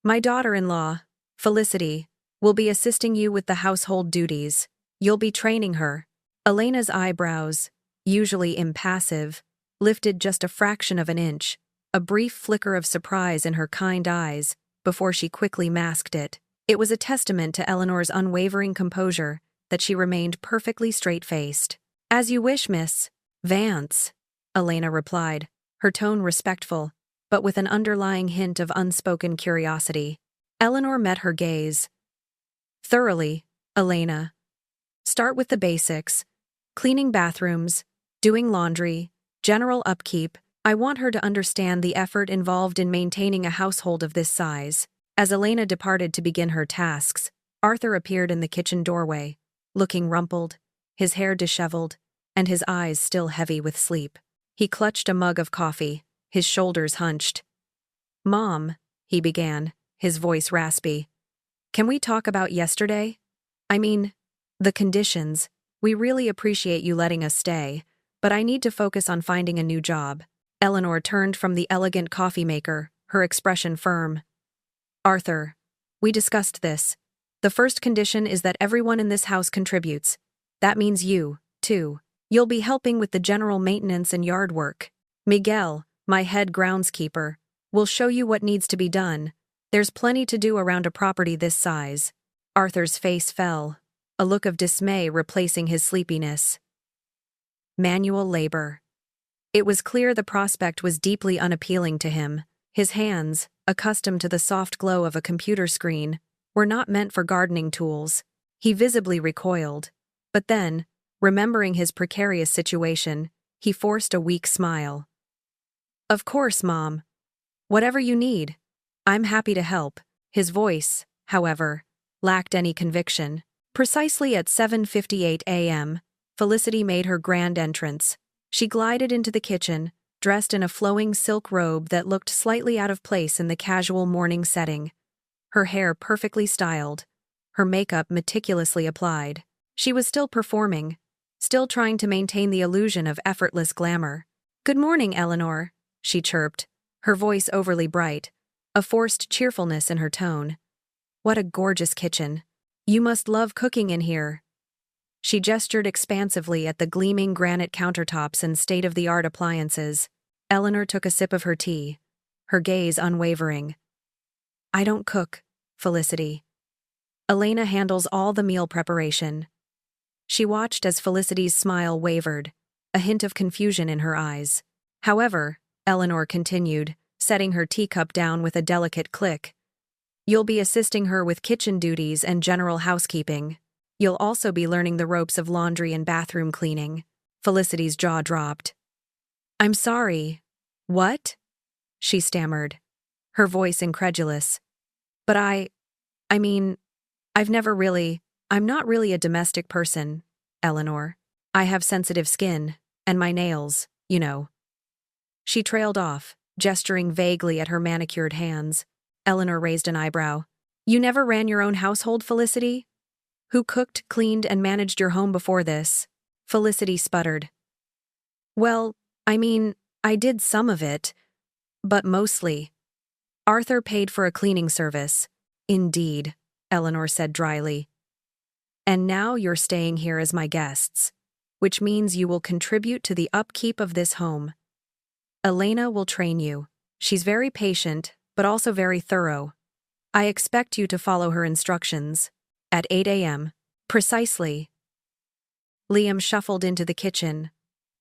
"my daughter-in-law, Felicity, will be assisting you with the household duties. You'll be training her." Elena's eyebrows, usually impassive, lifted just a fraction of an inch, a brief flicker of surprise in her kind eyes, before she quickly masked it. It was a testament to Eleanor's unwavering composure that she remained perfectly straight-faced. "As you wish, Miss Vance," Elena replied, her tone respectful, but with an underlying hint of unspoken curiosity. Eleanor met her gaze. "Thoroughly, Elena. Start with the basics. Cleaning bathrooms, doing laundry, general upkeep. I want her to understand the effort involved in maintaining a household of this size." As Elena departed to begin her tasks, Arthur appeared in the kitchen doorway, looking rumpled, his hair disheveled, and his eyes still heavy with sleep. He clutched a mug of coffee, his shoulders hunched. "Mom," he began, his voice raspy, "can we talk about yesterday? I mean, the conditions. We really appreciate you letting us stay, but I need to focus on finding a new job." Eleanor turned from the elegant coffee maker, her expression firm. "Arthur, we discussed this. The first condition is that everyone in this house contributes. That means you, too. You'll be helping with the general maintenance and yard work. Miguel, my head groundskeeper, will show you what needs to be done. There's plenty to do around a property this size." Arthur's face fell, a look of dismay replacing his sleepiness. Manual labor. It was clear the prospect was deeply unappealing to him. His hands, accustomed to the soft glow of a computer screen, were not meant for gardening tools. He visibly recoiled, but then, remembering his precarious situation, he forced a weak smile. "Of course, Mom. Whatever you need. I'm happy to help." His voice, however, lacked any conviction. Precisely at 7:58 a.m., Felicity made her grand entrance. She glided into the kitchen, dressed in a flowing silk robe that looked slightly out of place in the casual morning setting. Her hair perfectly styled, her makeup meticulously applied. She was still performing, still trying to maintain the illusion of effortless glamour. "Good morning, Eleanor," she chirped, her voice overly bright, a forced cheerfulness in her tone. "What a gorgeous kitchen. You must love cooking in here." She gestured expansively at the gleaming granite countertops and state-of-the-art appliances. Eleanor took a sip of her tea, her gaze unwavering. "I don't cook, Felicity. Elena handles all the meal preparation." She watched as Felicity's smile wavered, a hint of confusion in her eyes. "However," Eleanor continued, setting her teacup down with a delicate click, "you'll be assisting her with kitchen duties and general housekeeping. You'll also be learning the ropes of laundry and bathroom cleaning." Felicity's jaw dropped. "I'm sorry. What?" she stammered, her voice incredulous. "But I mean, I'm not really a domestic person, Eleanor. I have sensitive skin, and my nails, you know." She trailed off, gesturing vaguely at her manicured hands. Eleanor raised an eyebrow. "You never ran your own household, Felicity? Who cooked, cleaned, and managed your home before this?" Felicity sputtered. "Well, I mean, I did some of it, but mostly. Arthur paid for a cleaning service. Indeed, Eleanor said dryly. And now you're staying here as my guests, which means you will contribute to the upkeep of this home. Elena will train you. She's very patient, but also very thorough. I expect you to follow her instructions. At 8 a.m. Precisely. Liam shuffled into the kitchen,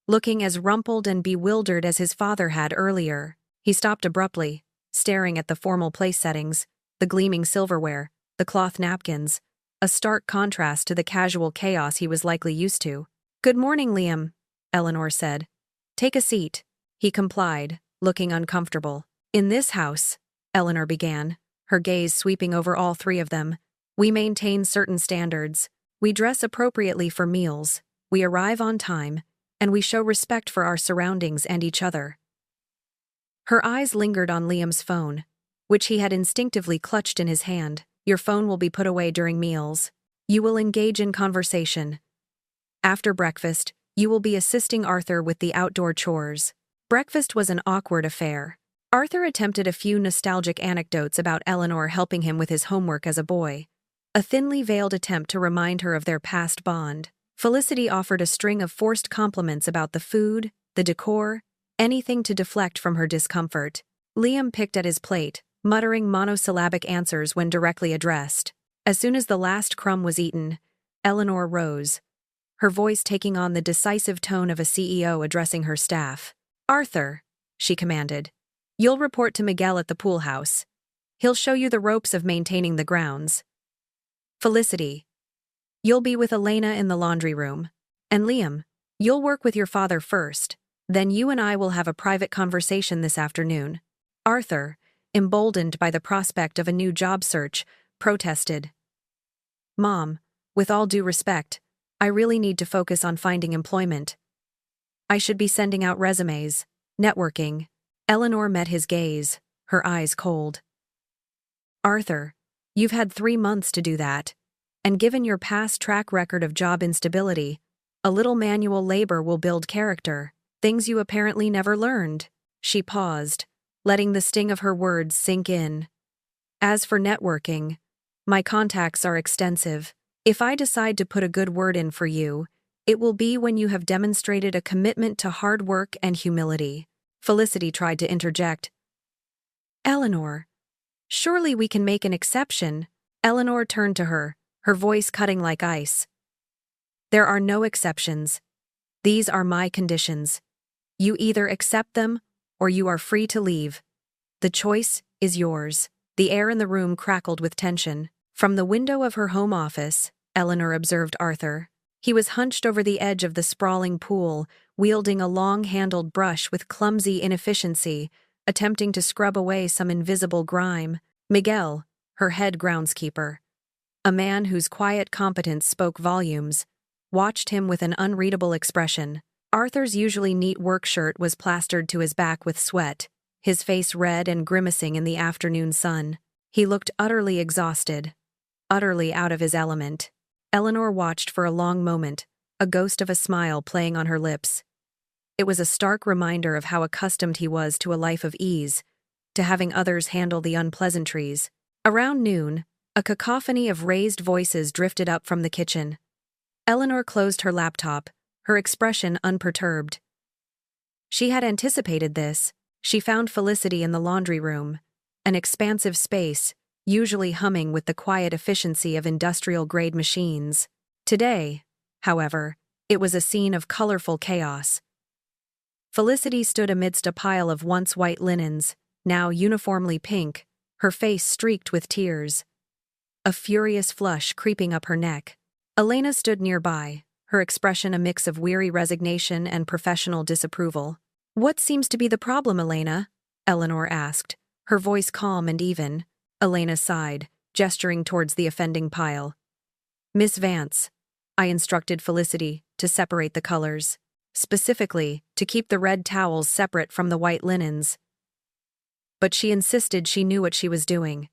looking as rumpled and bewildered as his father had earlier. He stopped abruptly, staring at the formal place settings, the gleaming silverware, the cloth napkins, a stark contrast to the casual chaos he was likely used to. "Good morning, Liam," Eleanor said. "Take a seat." He complied, looking uncomfortable. "In this house," Eleanor began, her gaze sweeping over all three of them, "we maintain certain standards. We dress appropriately for meals, we arrive on time, and we show respect for our surroundings and each other." Her eyes lingered on Liam's phone, which he had instinctively clutched in his hand. "Your phone will be put away during meals. You will engage in conversation. After breakfast, you will be assisting Arthur with the outdoor chores." Breakfast was an awkward affair. Arthur attempted a few nostalgic anecdotes about Eleanor helping him with his homework as a boy, a thinly veiled attempt to remind her of their past bond. Felicity offered a string of forced compliments about the food, the decor, anything to deflect from her discomfort. Liam picked at his plate, muttering monosyllabic answers when directly addressed. As soon as the last crumb was eaten, Eleanor rose, her voice taking on the decisive tone of a CEO addressing her staff. "Arthur," she commanded, "you'll report to Miguel at the pool house. He'll show you the ropes of maintaining the grounds. Felicity, you'll be with Elena in the laundry room. And Liam, you'll work with your father first, then you and I will have a private conversation this afternoon." Arthur, emboldened by the prospect of a new job search, protested. "Mom, with all due respect, I really need to focus on finding employment. I should be sending out resumes, networking." Eleanor met his gaze, her eyes cold. "Arthur, you've had 3 months to do that, and given your past track record of job instability, a little manual labor will build character, things you apparently never learned." She paused, letting the sting of her words sink in. "As for networking, my contacts are extensive. If I decide to put a good word in for you, it will be when you have demonstrated a commitment to hard work and humility." Felicity tried to interject. "Eleanor, surely we can make an exception." Eleanor turned to her, her voice cutting like ice. "There are no exceptions. These are my conditions. You either accept them, or you are free to leave. The choice is yours." The air in the room crackled with tension. From the window of her home office, Eleanor observed Arthur. He was hunched over the edge of the sprawling pool, wielding a long-handled brush with clumsy inefficiency, attempting to scrub away some invisible grime. Miguel, her head groundskeeper, a man whose quiet competence spoke volumes, watched him with an unreadable expression. Arthur's usually neat work shirt was plastered to his back with sweat, his face red and grimacing in the afternoon sun. He looked utterly exhausted, utterly out of his element. Eleanor watched for a long moment, a ghost of a smile playing on her lips. It was a stark reminder of how accustomed he was to a life of ease, to having others handle the unpleasantries. Around noon, a cacophony of raised voices drifted up from the kitchen. Eleanor closed her laptop, her expression unperturbed. She had anticipated this. She found Felicity in the laundry room, an expansive space, usually humming with the quiet efficiency of industrial-grade machines. Today, however, it was a scene of colorful chaos. Felicity stood amidst a pile of once white linens, now uniformly pink, her face streaked with tears, a furious flush creeping up her neck. Elena stood nearby, her expression a mix of weary resignation and professional disapproval. "What seems to be the problem, Elena?" Eleanor asked, her voice calm and even. Elena sighed, gesturing towards the offending pile. "Miss Vance," I instructed Felicity to separate the colors, specifically to keep the red towels separate from the white linens. But she insisted she knew what she was doing.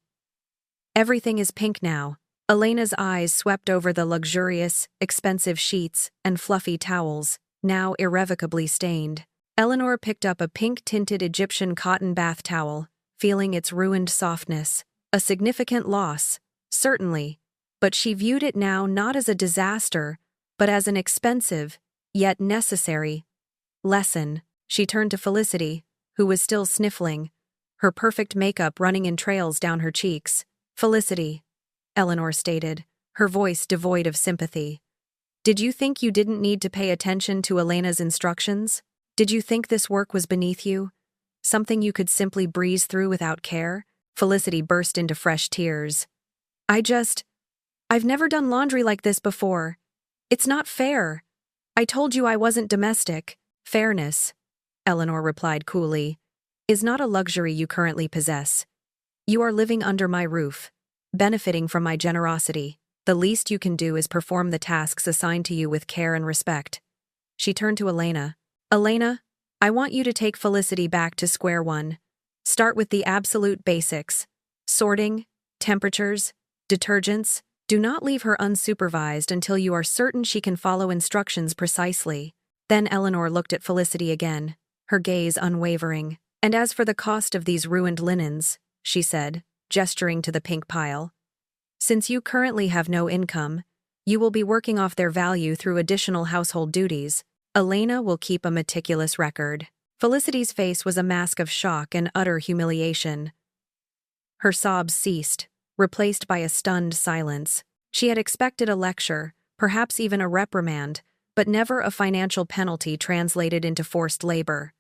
"Everything is pink now." Elena's eyes swept over the luxurious, expensive sheets and fluffy towels, now irrevocably stained. Eleanor picked up a pink-tinted Egyptian cotton bath towel, feeling its ruined softness. A significant loss, certainly, but she viewed it now not as a disaster, but as an expensive, yet necessary, lesson. She turned to Felicity, who was still sniffling, her perfect makeup running in trails down her cheeks. "Felicity," Eleanor stated, her voice devoid of sympathy. "Did you think you didn't need to pay attention to Elena's instructions? Did you think this work was beneath you? Something you could simply breeze through without care?" Felicity burst into fresh tears. I've never done laundry like this before. It's not fair. I told you I wasn't domestic." "Fairness," Eleanor replied coolly, "is not a luxury you currently possess. You are living under my roof, benefiting from my generosity. The least you can do is perform the tasks assigned to you with care and respect." She turned to Elena. "Elena, I want you to take Felicity back to square one. Start with the absolute basics. Sorting, temperatures, detergents. Do not leave her unsupervised until you are certain she can follow instructions precisely." Then Eleanor looked at Felicity again, her gaze unwavering. "And as for the cost of these ruined linens," she said, gesturing to the pink pile, "since you currently have no income, you will be working off their value through additional household duties. Elena will keep a meticulous record." Felicity's face was a mask of shock and utter humiliation. Her sobs ceased, replaced by a stunned silence. She had expected a lecture, perhaps even a reprimand, but never a financial penalty translated into forced labor.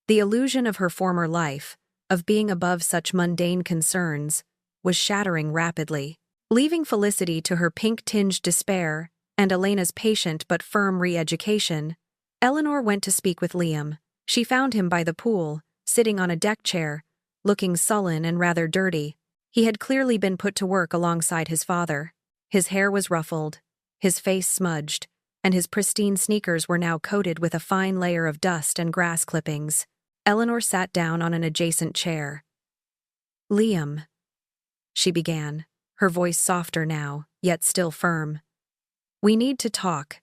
The illusion of her former life, of being above such mundane concerns, was shattering rapidly. Leaving Felicity to her pink-tinged despair and Elena's patient but firm re-education, Eleanor went to speak with Liam. She found him by the pool, sitting on a deck chair, looking sullen and rather dirty. He had clearly been put to work alongside his father. His hair was ruffled, his face smudged, and his pristine sneakers were now coated with a fine layer of dust and grass clippings. Eleanor sat down on an adjacent chair. "Liam," she began, her voice softer now, yet still firm. "We need to talk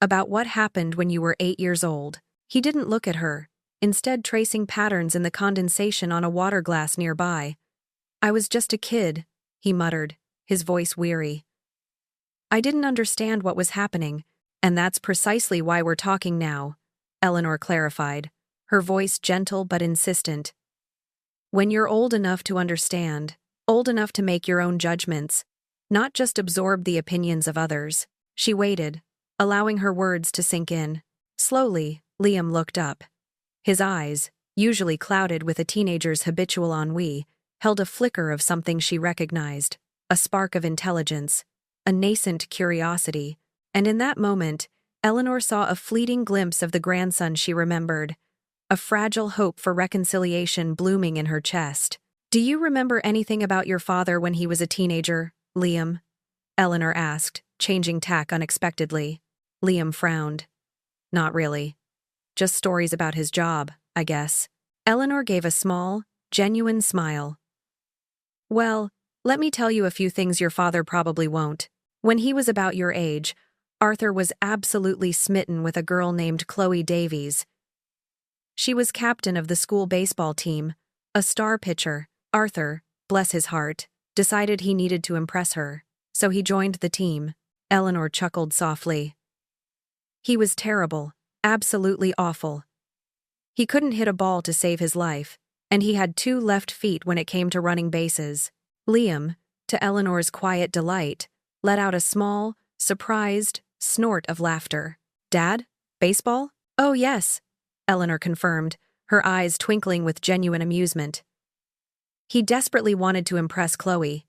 about what happened when you were 8 years old." He didn't look at her, instead tracing patterns in the condensation on a water glass nearby. "I was just a kid," he muttered, his voice weary. "I didn't understand what was happening, and that's precisely why we're talking now," Eleanor clarified, her voice gentle but insistent. "When you're old enough to understand, old enough to make your own judgments, not just absorb the opinions of others." She waited, allowing her words to sink in. Slowly, Liam looked up. His eyes, usually clouded with a teenager's habitual ennui, held a flicker of something she recognized, a spark of intelligence, a nascent curiosity, and in that moment, Eleanor saw a fleeting glimpse of the grandson she remembered, a fragile hope for reconciliation blooming in her chest. "Do you remember anything about your father when he was a teenager, Liam?" Eleanor asked, changing tack unexpectedly. Liam frowned. "Not really. Just stories about his job, I guess." Eleanor gave a small, genuine smile. "Well, let me tell you a few things your father probably won't. When he was about your age, Arthur was absolutely smitten with a girl named Chloe Davies. She was captain of the school baseball team, a star pitcher. Arthur, bless his heart, decided he needed to impress her, so he joined the team." Eleanor chuckled softly. "He was terrible, absolutely awful. He couldn't hit a ball to save his life, and he had 2 left feet when it came to running bases." Liam, to Eleanor's quiet delight, let out a small, surprised snort of laughter. "Dad? Baseball?" "Oh yes," Eleanor confirmed, her eyes twinkling with genuine amusement. "He desperately wanted to impress Chloe.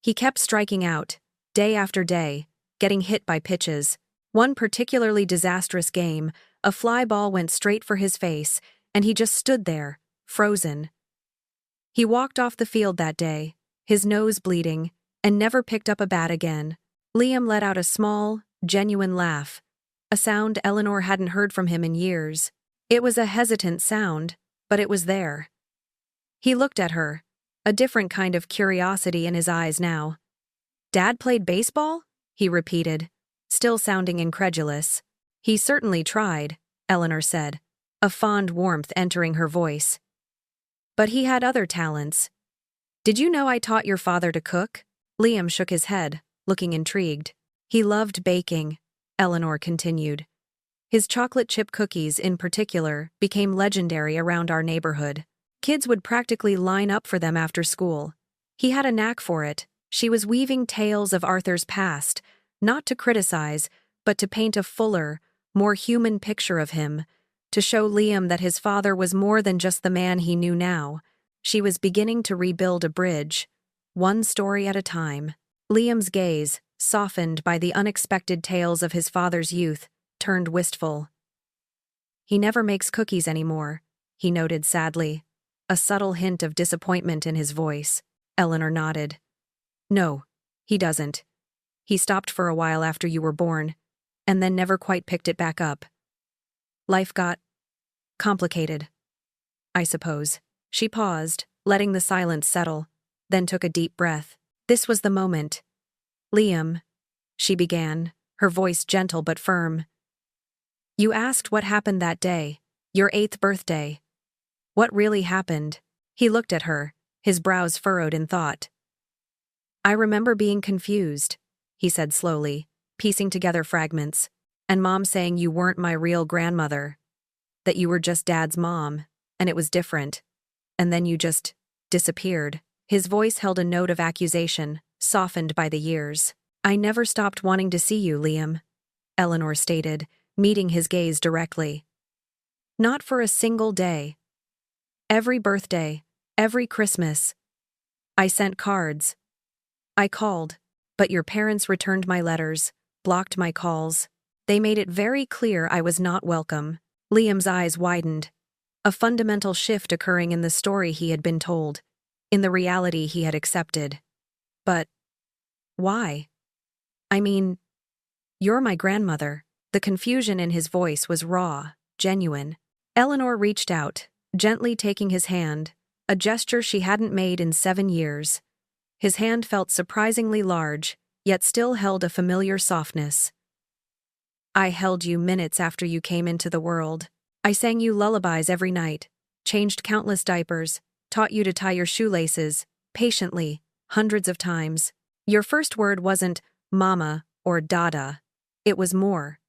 He kept striking out, day after day, getting hit by pitches. One particularly disastrous game, a fly ball went straight for his face, and he just stood there, frozen. He walked off the field that day, his nose bleeding, and never picked up a bat again." Liam let out a small, genuine laugh, a sound Eleanor hadn't heard from him in years. It was a hesitant sound, but it was there. He looked at her, a different kind of curiosity in his eyes now. "Dad played baseball?" he repeated, still sounding incredulous. "He certainly tried," Eleanor said, a fond warmth entering her voice. But he had other talents. Did you know I taught your father to cook? Liam shook his head, looking intrigued. He loved baking, Eleanor continued. His chocolate chip cookies, in particular, became legendary around our neighborhood. Kids would practically line up for them after school. He had a knack for it. She was weaving tales of Arthur's past, not to criticize, but to paint a fuller, more human picture of him, to show Liam that his father was more than just the man he knew now. She was beginning to rebuild a bridge, one story at a time. Liam's gaze, softened by the unexpected tales of his father's youth, turned wistful. He never makes cookies anymore, he noted sadly, a subtle hint of disappointment in his voice. Eleanor nodded. No, he doesn't. He stopped for a while after you were born, and then never quite picked it back up. Life got complicated, I suppose. She paused, letting the silence settle, then took a deep breath. This was the moment. Liam, she began, her voice gentle but firm. You asked what happened that day, your 8th birthday. What really happened? He looked at her, his brows furrowed in thought. I remember being confused, he said slowly, piecing together fragments, and Mom saying you weren't my real grandmother, that you were just Dad's mom, and it was different. And then you just disappeared. His voice held a note of accusation, softened by the years. I never stopped wanting to see you, Liam, Eleanor stated, meeting his gaze directly. Not for a single day. Every birthday, every Christmas. I sent cards. I called, but your parents returned my letters, blocked my calls. They made it very clear I was not welcome. Liam's eyes widened, a fundamental shift occurring in the story he had been told, in the reality he had accepted. But why? I mean, you're my grandmother. The confusion in his voice was raw, genuine. Eleanor reached out, gently taking his hand, a gesture she hadn't made in 7 years. His hand felt surprisingly large, yet still held a familiar softness. I held you minutes after you came into the world. I sang you lullabies every night, changed countless diapers, taught you to tie your shoelaces, patiently, hundreds of times. Your first word wasn't mama or dada. It was more.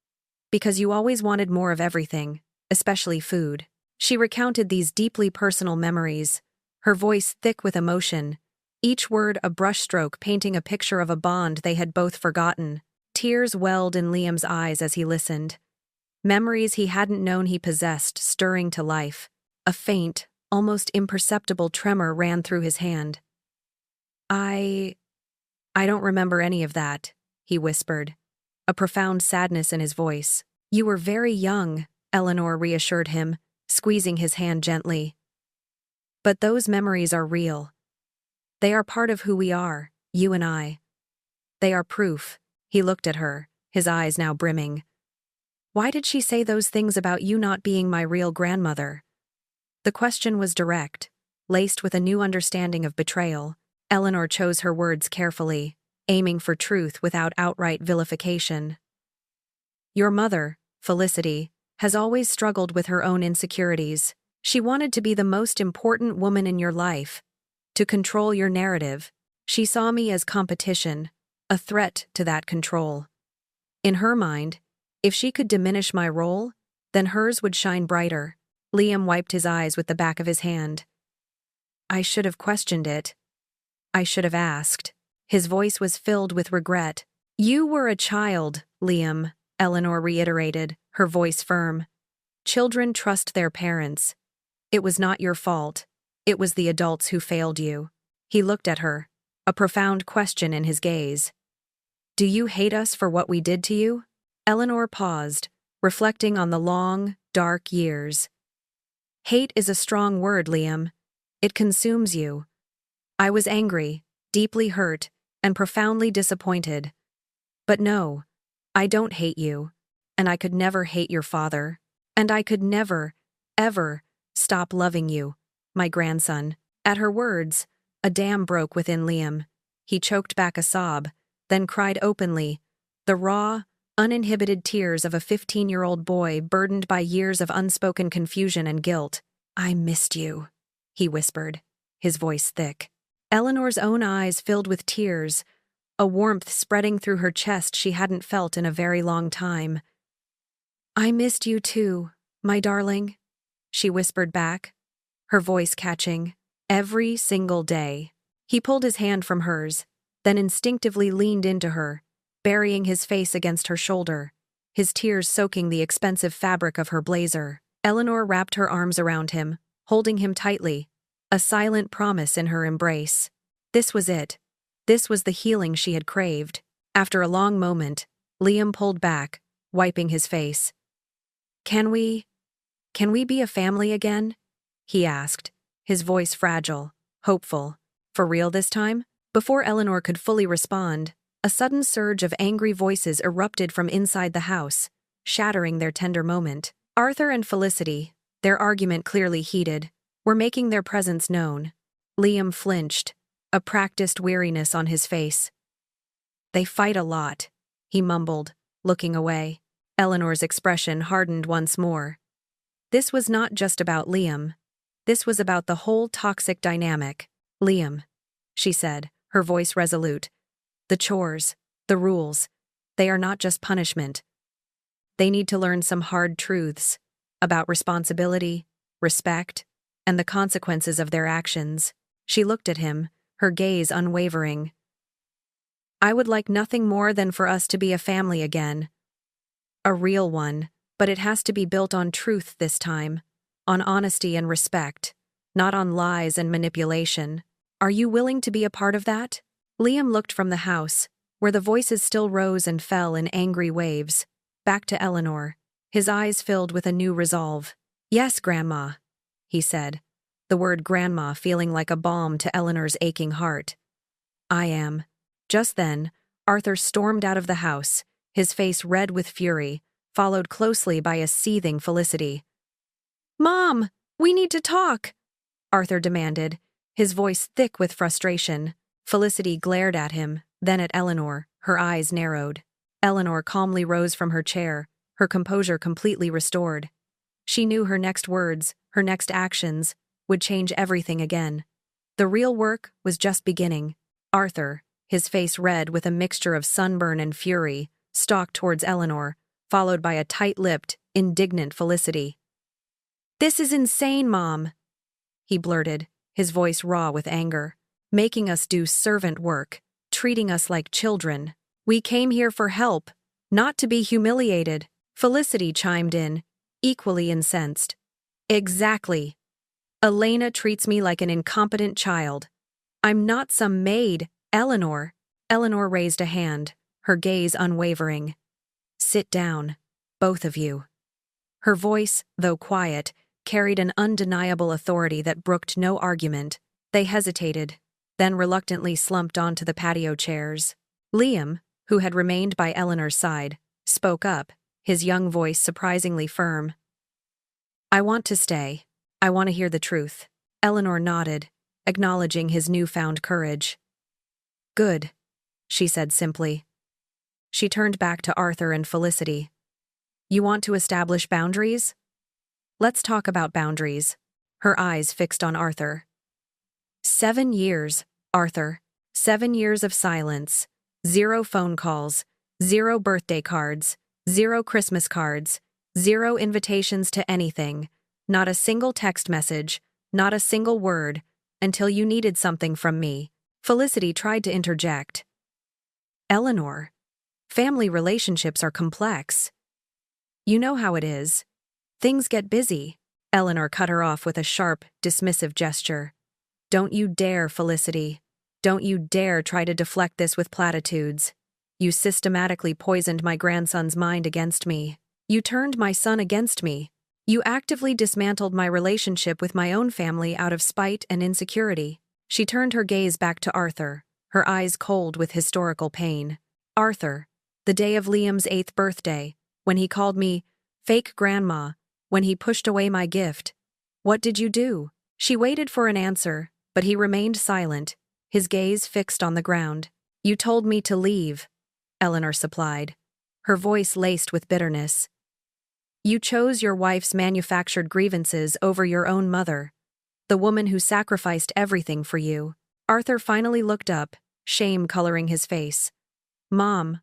Because you always wanted more of everything, especially food. She recounted these deeply personal memories, her voice thick with emotion, each word a brushstroke painting a picture of a bond they had both forgotten. Tears welled in Liam's eyes as he listened. Memories he hadn't known he possessed stirring to life. A faint, almost imperceptible tremor ran through his hand. I don't remember any of that, he whispered, a profound sadness in his voice. You were very young, Eleanor reassured him, squeezing his hand gently. But those memories are real. They are part of who we are, you and I. They are proof. He looked at her, his eyes now brimming. Why did she say those things about you not being my real grandmother? The question was direct, laced with a new understanding of betrayal. Eleanor chose her words carefully, aiming for truth without outright vilification. Your mother, Felicity, has always struggled with her own insecurities. She wanted to be the most important woman in your life, to control your narrative. She saw me as competition, a threat to that control. In her mind, if she could diminish my role, then hers would shine brighter. Liam wiped his eyes with the back of his hand. I should have questioned it. I should have asked. His voice was filled with regret. You were a child, Liam, Eleanor reiterated, her voice firm. Children trust their parents. It was not your fault. It was the adults who failed you. He looked at her, a profound question in his gaze. Do you hate us for what we did to you? Eleanor paused, reflecting on the long, dark years. Hate is a strong word, Liam. It consumes you. I was angry, deeply hurt, and profoundly disappointed. But no, I don't hate you, and I could never hate your father, and I could never, ever, stop loving you, my grandson. At her words, a dam broke within Liam. He choked back a sob, then cried openly, the raw, uninhibited tears of a 15-year-old boy burdened by years of unspoken confusion and guilt. "I missed you," he whispered, his voice thick. Eleanor's own eyes filled with tears, a warmth spreading through her chest she hadn't felt in a very long time. "I missed you too, my darling," she whispered back, her voice catching. "Every single day." He pulled his hand from hers, then instinctively leaned into her, burying his face against her shoulder, his tears soaking the expensive fabric of her blazer. Eleanor wrapped her arms around him, holding him tightly, a silent promise in her embrace. This was it. This was the healing she had craved. After a long moment, Liam pulled back, wiping his face. Can we be a family again?" he asked, his voice fragile, hopeful. "For real this time?" Before Eleanor could fully respond, a sudden surge of angry voices erupted from inside the house, shattering their tender moment. Arthur and Felicity, their argument clearly heated, were making their presence known. Liam flinched, a practiced weariness on his face. "They fight a lot," he mumbled, looking away. Eleanor's expression hardened once more. This was not just about Liam. This was about the whole toxic dynamic. "Liam," she said, her voice resolute. "The chores, the rules, they are not just punishment. They need to learn some hard truths about responsibility, respect, and the consequences of their actions." She looked at him, her gaze unwavering. "I would like nothing more than for us to be a family again. A real one, but it has to be built on truth this time, on honesty and respect, not on lies and manipulation. Are you willing to be a part of that?" Liam looked from the house, where the voices still rose and fell in angry waves, back to Eleanor, his eyes filled with a new resolve. "Yes, Grandma," he said, the word grandma feeling like a balm to Eleanor's aching heart. "I am." Just then, Arthur stormed out of the house, his face red with fury, followed closely by a seething Felicity. "Mom, we need to talk," Arthur demanded, his voice thick with frustration. Felicity glared at him, then at Eleanor, her eyes narrowed. Eleanor calmly rose from her chair, her composure completely restored. She knew her next words, her next actions, would change everything again. The real work was just beginning. Arthur, his face red with a mixture of sunburn and fury, stalked towards Eleanor, followed by a tight-lipped, indignant Felicity. "This is insane, Mom," he blurted, his voice raw with anger. "Making us do servant work, treating us like children. We came here for help, not to be humiliated." Felicity chimed in, equally incensed. "Exactly. Elena treats me like an incompetent child. I'm not some maid, Eleanor." Eleanor raised a hand, her gaze unwavering. "Sit down, both of you." Her voice, though quiet, carried an undeniable authority that brooked no argument. They hesitated, then reluctantly slumped onto the patio chairs. Liam, who had remained by Eleanor's side, spoke up, his young voice surprisingly firm. "I want to stay. I want to hear the truth." Eleanor nodded, acknowledging his newfound courage. "Good," she said simply. She turned back to Arthur and Felicity. "You want to establish boundaries? Let's talk about boundaries." Her eyes fixed on Arthur. 7 years, Arthur. 7 years of silence. 0 phone calls. 0 birthday cards. 0 Christmas cards. 0 invitations to anything. Not a single text message. Not a single word. Until you needed something from me. Felicity tried to interject. "Eleanor, family relationships are complex. You know how it is. Things get busy." Eleanor cut her off with a sharp, dismissive gesture. "Don't you dare, Felicity. Don't you dare try to deflect this with platitudes. You systematically poisoned my grandson's mind against me. You turned my son against me. You actively dismantled my relationship with my own family out of spite and insecurity." She turned her gaze back to Arthur, her eyes cold with historical pain. "Arthur, the day of Liam's 8th birthday, when he called me fake grandma, when he pushed away my gift, what did you do?" She waited for an answer, but he remained silent, his gaze fixed on the ground. "You told me to leave," Eleanor supplied, her voice laced with bitterness. You chose your wife's manufactured grievances over your own mother, the woman who sacrificed everything for you. Arthur finally looked up, shame coloring his face. Mom,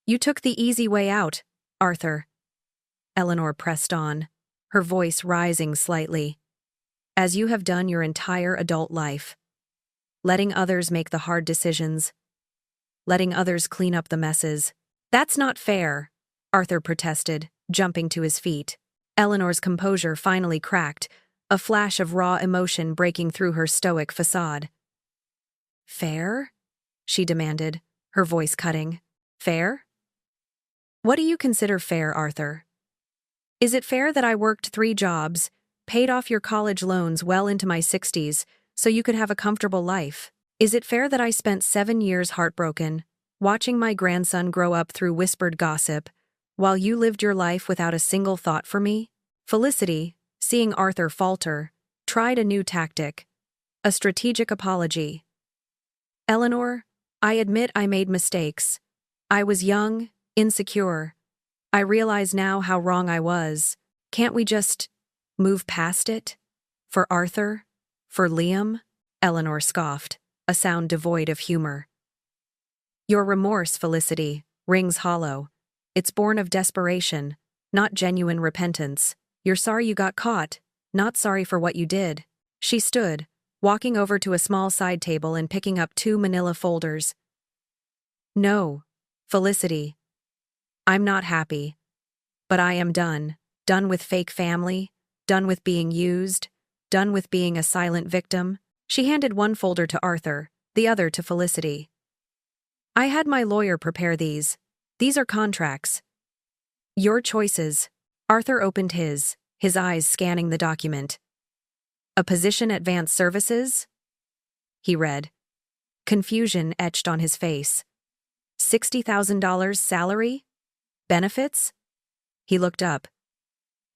you took the easy way out, Arthur. Eleanor pressed on, her voice rising slightly. As you have done your entire adult life. Letting others make the hard decisions. Letting others clean up the messes. That's not fair, Arthur protested, jumping to his feet. Eleanor's composure finally cracked, a flash of raw emotion breaking through her stoic facade. Fair? She demanded, her voice cutting. Fair? What do you consider fair, Arthur? Is it fair that I worked 3 jobs, paid off your college loans well into my 60s, so you could have a comfortable life? Is it fair that I spent 7 years heartbroken, watching my grandson grow up through whispered gossip, while you lived your life without a single thought for me? Felicity, seeing Arthur falter, tried a new tactic. A strategic apology. Eleanor, I admit I made mistakes. I was young, insecure. I realize now how wrong I was. Can't we just move past it? For Arthur? For Liam? Eleanor scoffed, a sound devoid of humor. Your remorse, Felicity, rings hollow. It's born of desperation, not genuine repentance. You're sorry you got caught, not sorry for what you did. She stood, walking over to a small side table and picking up 2 manila folders. No, Felicity. I'm not happy. But I am done. Done with fake family, done with being used, done with being a silent victim. She handed one folder to Arthur, the other to Felicity. I had my lawyer prepare these. These are contracts. Your choices. Arthur opened his eyes scanning the document. A position at Advanced Services? He read. Confusion etched on his face. $60,000 salary? Benefits? He looked up.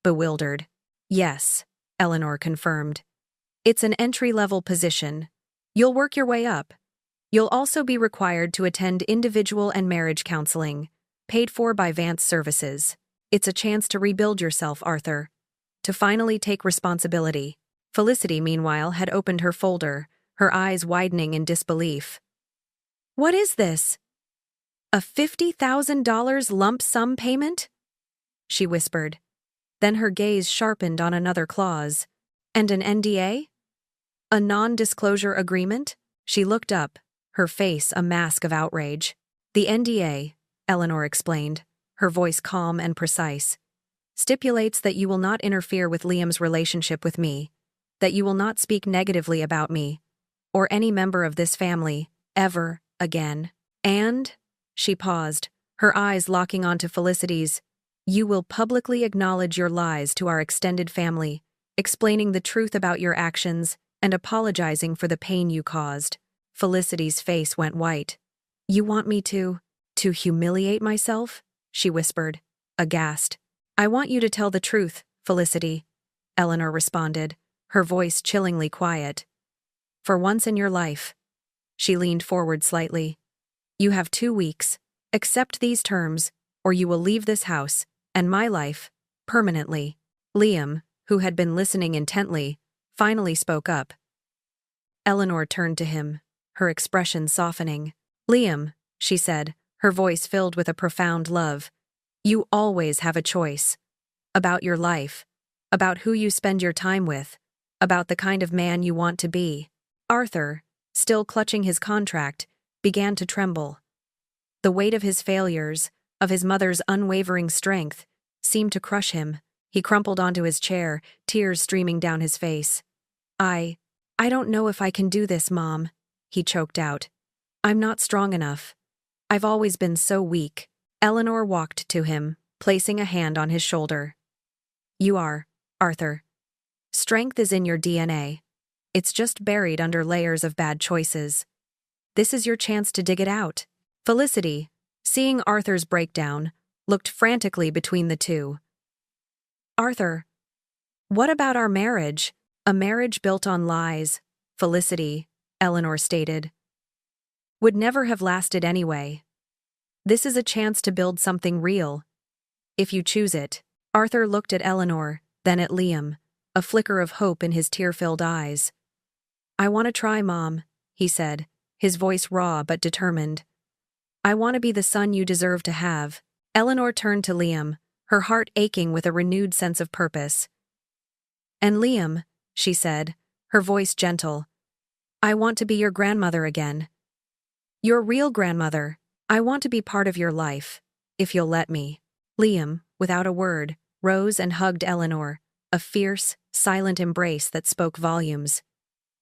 Bewildered. Yes, Eleanor confirmed. It's an entry-level position. You'll work your way up. You'll also be required to attend individual and marriage counseling, paid for by Advanced Services. It's a chance to rebuild yourself, Arthur. To finally take responsibility. Felicity, meanwhile, had opened her folder, her eyes widening in disbelief. What is this? A $50,000 lump sum payment? She whispered. Then her gaze sharpened on another clause. And an NDA? A non-disclosure agreement? She looked up, her face a mask of outrage. The NDA, Eleanor explained, her voice calm and precise, stipulates that you will not interfere with Liam's relationship with me, that you will not speak negatively about me, or any member of this family, ever again. And, she paused, her eyes locking onto Felicity's, you will publicly acknowledge your lies to our extended family, explaining the truth about your actions and apologizing for the pain you caused. Felicity's face went white. You want me to humiliate myself? She whispered, aghast. I want you to tell the truth, Felicity, Eleanor responded, her voice chillingly quiet. For once in your life. She leaned forward slightly. You have 2 weeks. Accept these terms, or you will leave this house, and my life, permanently. Liam, who had been listening intently, finally spoke up. Eleanor turned to him, her expression softening. Liam, she said, her voice filled with a profound love. You always have a choice. About your life. About who you spend your time with. About the kind of man you want to be. Arthur, still clutching his contract, began to tremble. The weight of his failures, of his mother's unwavering strength, seemed to crush him. He crumpled onto his chair, tears streaming down his face. I don't know if I can do this, Mom, he choked out. I'm not strong enough. I've always been so weak. Eleanor walked to him, placing a hand on his shoulder. You are, Arthur. Strength is in your DNA. It's just buried under layers of bad choices. This is your chance to dig it out. Felicity, seeing Arthur's breakdown, looked frantically between the two. Arthur, what about our marriage? A marriage built on lies, Felicity, Eleanor stated. Would never have lasted anyway. This is a chance to build something real. If you choose it. Arthur looked at Eleanor, then at Liam, a flicker of hope in his tear-filled eyes. I want to try, Mom, he said, his voice raw but determined. I want to be the son you deserve to have. Eleanor turned to Liam, her heart aching with a renewed sense of purpose. And Liam, she said, her voice gentle, I want to be your grandmother again. Your real grandmother. I want to be part of your life, if you'll let me. Liam, without a word, rose and hugged Eleanor, a fierce, silent embrace that spoke volumes.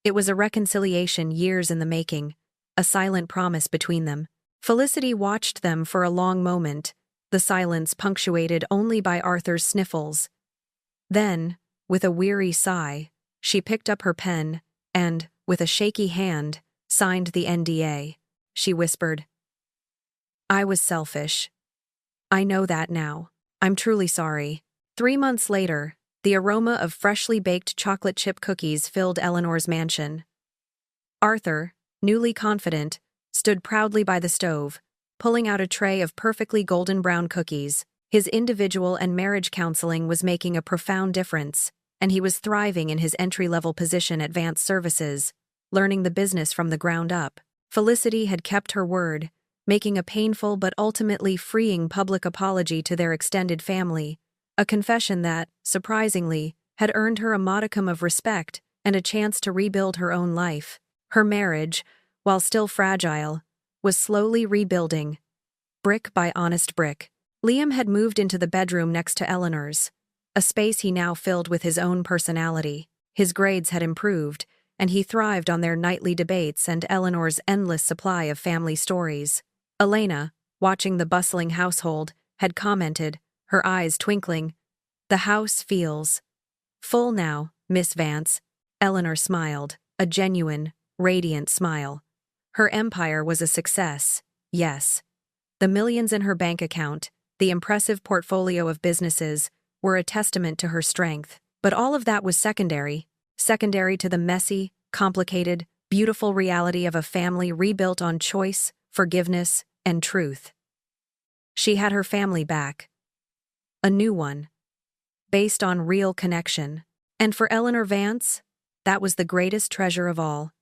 It was a reconciliation years in the making, a silent promise between them. Felicity watched them for a long moment, the silence punctuated only by Arthur's sniffles. Then, with a weary sigh, she picked up her pen and, with a shaky hand, signed the NDA. She whispered, I was selfish. I know that now. I'm truly sorry. 3 months later, the aroma of freshly baked chocolate chip cookies filled Eleanor's mansion. Arthur, newly confident, stood proudly by the stove, pulling out a tray of perfectly golden brown cookies. His individual and marriage counseling was making a profound difference, and he was thriving in his entry-level position at Advanced Services, learning the business from the ground up. Felicity had kept her word, making a painful but ultimately freeing public apology to their extended family, a confession that, surprisingly, had earned her a modicum of respect and a chance to rebuild her own life. Her marriage, while still fragile, was slowly rebuilding, brick by honest brick. Liam had moved into the bedroom next to Eleanor's, a space he now filled with his own personality. His grades had improved, and he thrived on their nightly debates and Eleanor's endless supply of family stories. Elena, watching the bustling household, had commented, her eyes twinkling, The house feels full now, Miss Vance. Eleanor smiled, a genuine, radiant smile. Her empire was a success, yes. The millions in her bank account, the impressive portfolio of businesses, were a testament to her strength. But all of that was secondary to the messy, complicated, beautiful reality of a family rebuilt on choice, forgiveness, and truth. She had her family back. A new one. Based on real connection. And for Eleanor Vance, that was the greatest treasure of all.